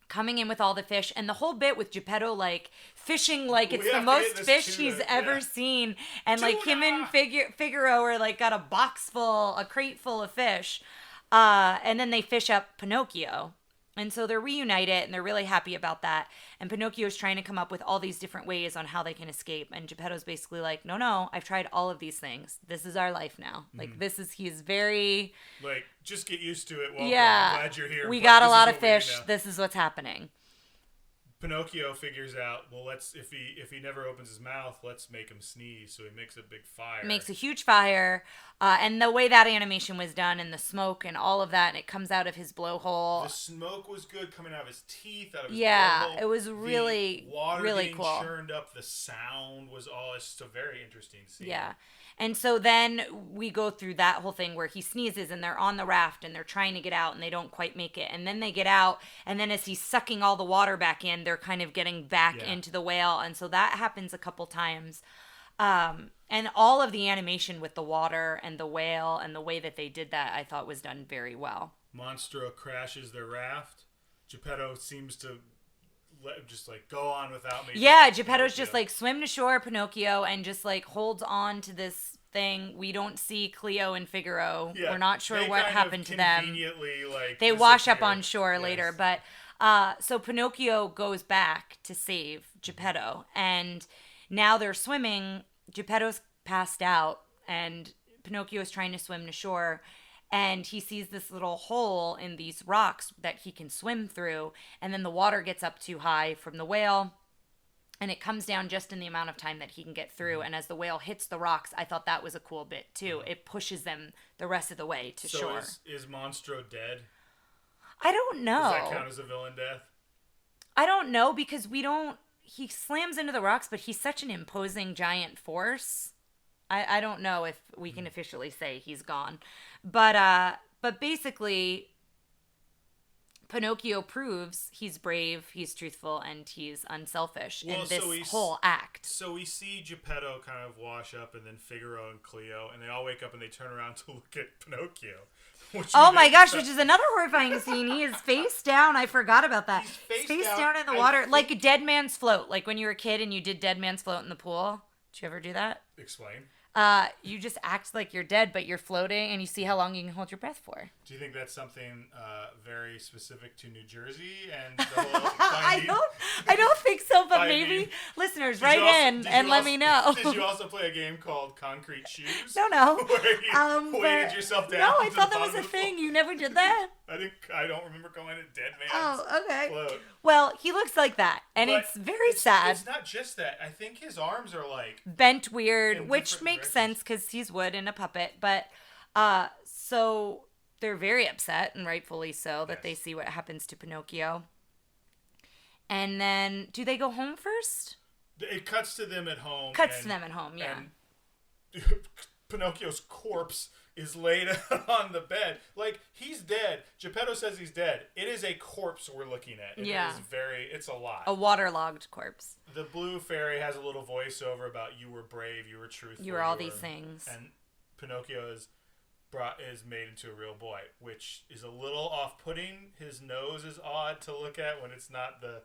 coming in with all the fish, and the whole bit with Geppetto, like, fishing like it's the most fish he's ever seen, and like him and Figaro are like got a crate full of fish, and then they fish up Pinocchio. And so they're reunited, and they're really happy about that. And Pinocchio's trying to come up with all these different ways on how they can escape. And Geppetto's basically like, no, I've tried all of these things. This is our life now. Like, he's very... Like, just get used to it. Welcome. Yeah. I'm glad you're here. We got a lot of fish. This is what's happening. Pinocchio figures out, well, if he never opens his mouth, let's make him sneeze. So he makes a big fire. Makes a huge fire, and the way that animation was done, and the smoke and all of that, and it comes out of his blowhole. The smoke was good coming out of his teeth, out of his blowhole. It was really, really being cool. Churned up, the sound was all. It's just a very interesting scene. Yeah. And so then we go through that whole thing where he sneezes and they're on the raft and they're trying to get out and they don't quite make it. And then they get out, and then as he's sucking all the water back in, they're kind of getting back into the whale. And so that happens a couple times. And all of the animation with the water and the whale and the way that they did that, I thought was done very well. Monstro crashes their raft. Geppetto seems to just like go on without me. Yeah, Geppetto's just like swim to shore, Pinocchio, and just like holds on to this thing. We don't see Cleo and Figaro. Yeah, we're not sure what happened to them. Like, they wash up on shore later, but so Pinocchio goes back to save Geppetto, and now they're swimming. Geppetto's passed out, and Pinocchio's trying to swim to shore. And he sees this little hole in these rocks that he can swim through. And then the water gets up too high from the whale. And it comes down just in the amount of time that he can get through. And as the whale hits the rocks, I thought that was a cool bit, too. It pushes them the rest of the way to shore. So is Monstro dead? I don't know. Does that count as a villain death? I don't know, because he slams into the rocks, but he's such an imposing giant force. I don't know if we can officially say he's gone. But basically, Pinocchio proves he's brave, he's truthful, and he's unselfish in this whole act. So we see Geppetto kind of wash up, and then Figaro and Cleo, and they all wake up and they turn around to look at Pinocchio. Oh my gosh, which is another horrifying scene. He is face down. I forgot about that. He's face down in the water, like a dead man's float. Like when you were a kid and you did dead man's float in the pool. Did you ever do that? Explain. You just act like you're dead, but you're floating, and you see how long you can hold your breath for. Do you think that's something very specific to New Jersey and the whole I don't think so, but maybe listeners write in and let me know. Did you also play a game called Concrete Shoes? No. Where you weighted yourself down? No, I thought that was a thing. You never did that? I don't remember going to dead man's float. Well, he looks like that, and it's very sad. It's not just that. I think his arms are like bent weird, which makes sense because he's wood and a puppet. But so they're very upset, and rightfully so, that they see what happens to Pinocchio. And then, do they go home first? It cuts to them at home. Yeah. And Pinocchio's corpse is laid on the bed. Like, he's dead. Geppetto says he's dead. It is a corpse we're looking at. It's a lot. A waterlogged corpse. The blue fairy has a little voiceover about you were brave, you were truthful. You were all these things. And Pinocchio is made into a real boy, which is a little off-putting. His nose is odd to look at when it's not the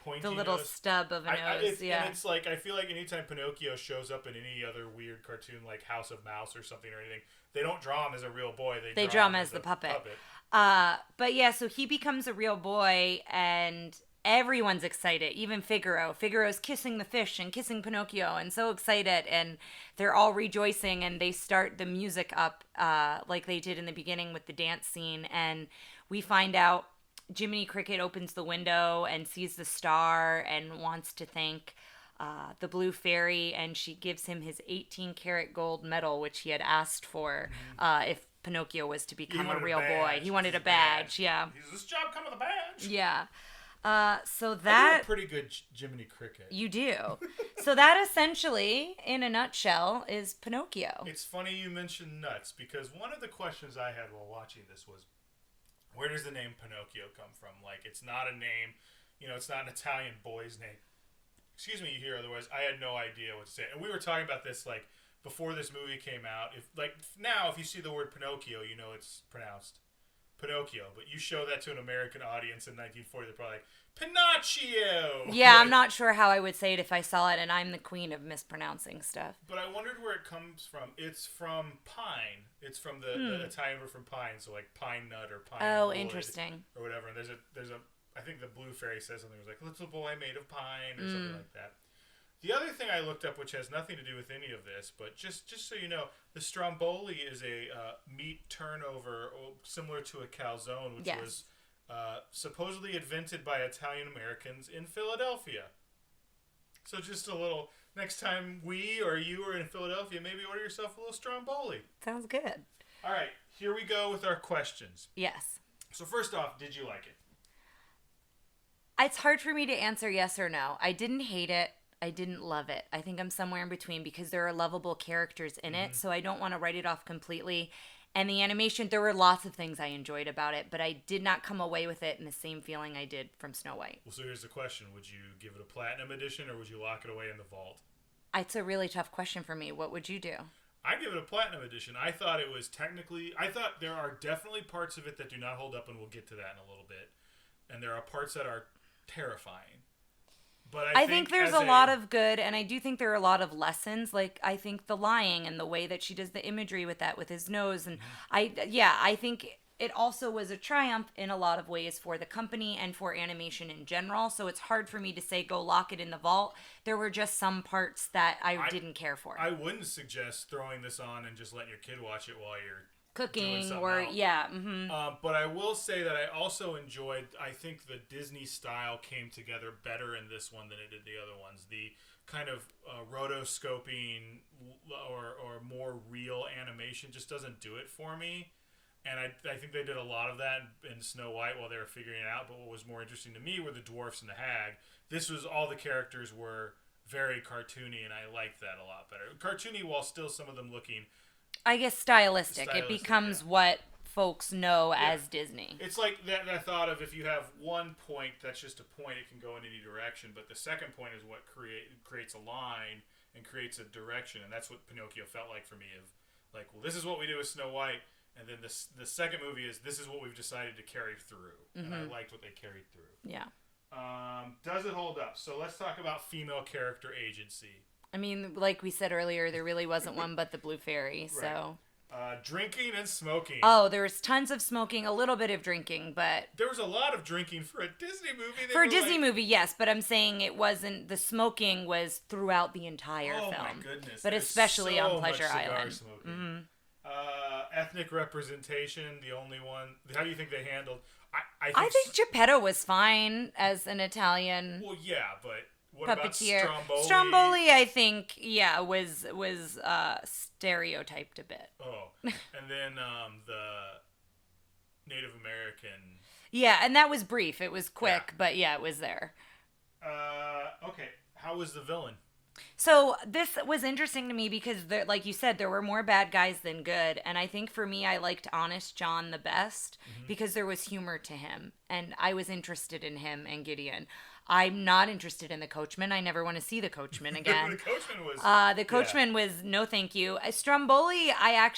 pointy The little nose. stub of a nose, yeah. And it's like, I feel like anytime Pinocchio shows up in any other weird cartoon like House of Mouse or something or anything, they don't draw him as a real boy. They draw him as the puppet. puppet. But yeah, so he becomes a real boy, and everyone's excited. Even Figaro. Figaro's kissing the fish and kissing Pinocchio, and so excited, and they're all rejoicing, and they start the music up like they did in the beginning with the dance scene, and we find out Jiminy Cricket opens the window and sees the star and wants to thank the Blue Fairy, and she gives him his 18-karat gold medal, which he had asked for if Pinocchio was to become a real boy. He wanted a badge, yeah. This job come with a badge. Yeah. So I that... do a pretty good Jiminy Cricket. You do. So that essentially, in a nutshell, is Pinocchio. It's funny you mentioned nuts, because one of the questions I had while watching this was, where does the name Pinocchio come from? Like, it's not a name, it's not an Italian boy's name. Excuse me, you hear otherwise. I had no idea what to say. And we were talking about this, like, before this movie came out. If you see the word Pinocchio, you know it's pronounced Pinocchio. But you show that to an American audience in 1940, they're probably like, Pinocchio! Yeah, I'm not sure how I would say it if I saw it, and I'm the queen of mispronouncing stuff. But I wondered where it comes from. It's from pine. It's from the Italian word from pine, so like pine nut or pine wood interesting. Or whatever. And there's a I think the Blue Fairy says something like little boy made of pine or something like that. The other thing I looked up, which has nothing to do with any of this, but just so you know, the stromboli is a meat turnover similar to a calzone, which was supposedly invented by Italian Americans in Philadelphia. So just a little, next time we or you are in Philadelphia, maybe order yourself a little stromboli. Sounds good. All right, here we go with our questions. Yes. So first off, did you like it? It's hard for me to answer yes or no. I didn't hate it. I didn't love it. I think I'm somewhere in between because there are lovable characters in it, so I don't want to write it off completely. And the animation, there were lots of things I enjoyed about it, but I did not come away with it in the same feeling I did from Snow White. Well, so here's the question. Would you give it a platinum edition, or would you lock it away in the vault? It's a really tough question for me. What would you do? I'd give it a platinum edition. I thought there are definitely parts of it that do not hold up, and we'll get to that in a little bit. And there are parts that are terrifying. But I think there's a lot of good, and I do think there are a lot of lessons. Like, I think the lying and the way that she does the imagery with that, with his nose. And I think it also was a triumph in a lot of ways for the company and for animation in general. So it's hard for me to say, go lock it in the vault. There were just some parts that I didn't care for. I wouldn't suggest throwing this on and just letting your kid watch it while you're cooking or else. But I will say that I also enjoyed, I think the Disney style came together better in this one than it did the other ones. The kind of rotoscoping or more real animation just doesn't do it for me. And I think they did a lot of that in Snow White while they were figuring it out. But what was more interesting to me were the dwarfs and the hag. This was, all the characters were very cartoony, and I liked that a lot better. Cartoony while still some of them looking, I guess, stylistic. It becomes what folks know as Disney. It's like that thought of, if you have one point, that's just a point, it can go in any direction. But the second point is what creates a line and creates a direction. And that's what Pinocchio felt like for me. Of like, well, this is what we do with Snow White. And then the second movie is, this is what we've decided to carry through. And I liked what they carried through. Yeah. Does it hold up? So let's talk about female character agency. I mean, like we said earlier, there really wasn't one but the Blue Fairy, so... Drinking and smoking. Oh, there was tons of smoking, a little bit of drinking, but... There was a lot of drinking for a Disney movie. For a Disney movie, yes, but I'm saying it wasn't... The smoking was throughout the entire film. Oh, my goodness. But especially on Pleasure Island. Smoking. Ethnic representation, the only one... How do you think they handled... I think Geppetto was fine as an Italian... Well, yeah, but... What puppeteer. About Stromboli? Stromboli, I think, was stereotyped a bit. Oh, and then the Native American. Yeah, and that was brief. It was quick, but it was there. Okay. How was the villain? So this was interesting to me because, like you said, there were more bad guys than good. And I think for me, I liked Honest John the best because there was humor to him. And I was interested in him and Gideon. I'm not interested in the Coachman. I never want to see the Coachman again. The Coachman was no thank you. Stromboli, I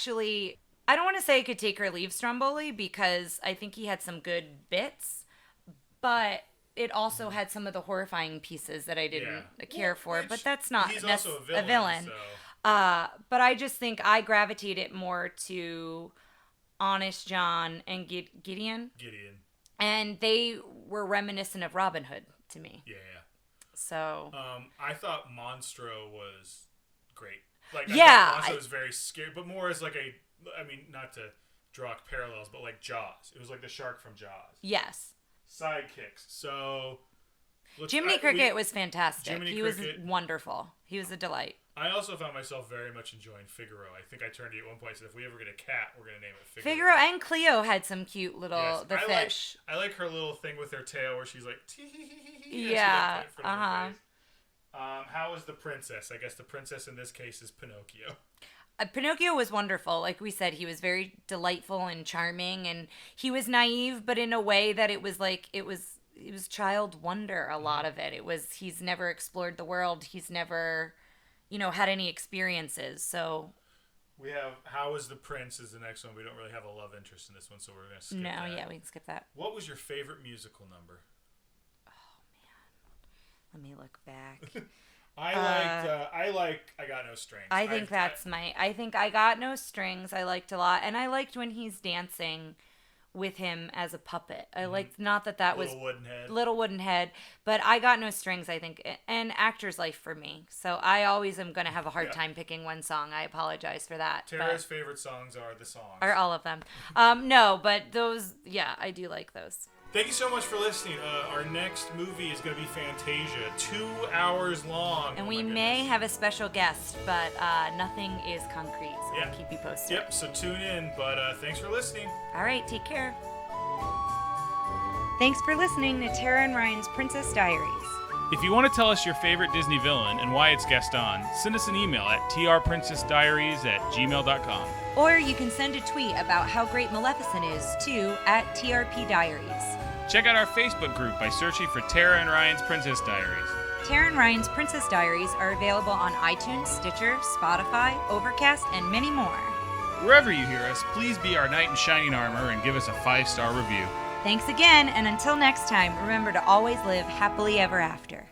don't want to say I could take or leave Stromboli because I think he had some good bits. But it also had some of the horrifying pieces that I didn't care for, but that's not. not He's also a villain. So. But I just think I gravitated more to Honest John and Gideon. And they were reminiscent of Robin Hood to me. Yeah. So. I thought Monstro was great. Like, yeah. Monstro was very scary, but more as like not to draw parallels, but like Jaws. It was like the shark from Jaws. Yes. Sidekicks. So. Jiminy Cricket was fantastic. He was wonderful. He was a delight. I also found myself very much enjoying Figaro. I think I turned to you at one point and said, if we ever get a cat, we're going to name it Figaro. Figaro and Cleo had some cute little, fish. I like her little thing with her tail where she's like, tee-hee-hee-hee-hee. Yeah, how was the princess? I guess the princess in this case is Pinocchio. Pinocchio was wonderful. Like we said, he was very delightful and charming, and he was naive, but in a way that it was child wonder, a lot of it. He's never explored the world. He's never... had any experiences, so... We have How is the Prince is the next one. We don't really have a love interest in this one, so we're going to skip that. No, yeah, we can skip that. What was your favorite musical number? Oh, man. Let me look back. I Got No Strings. I think I Got No Strings I liked a lot, and I liked when he's dancing with him as a puppet. I liked, not that was Little Wooden Head, but I Got No Strings, I think, and Actor's Life for me. So I always am going to have a hard time picking one song. I apologize for that. Tara's favorite songs are the songs. Are all of them. No, but those, I do like those. Thank you so much for listening. Our next movie is going to be Fantasia, 2 hours long. And we may have a special guest, but nothing is concrete, so we'll keep you posted. Yep, so tune in, but thanks for listening. All right, take care. Thanks for listening to Tara and Ryan's Princess Diaries. If you want to tell us your favorite Disney villain and why it's guest on, send us an email at trprincessdiaries@gmail.com. Or you can send a tweet about how great Maleficent is to @TRPDiaries. Check out our Facebook group by searching for Tara and Ryan's Princess Diaries. Tara and Ryan's Princess Diaries are available on iTunes, Stitcher, Spotify, Overcast, and many more. Wherever you hear us, please be our knight in shining armor and give us a 5-star review. Thanks again, and until next time, remember to always live happily ever after.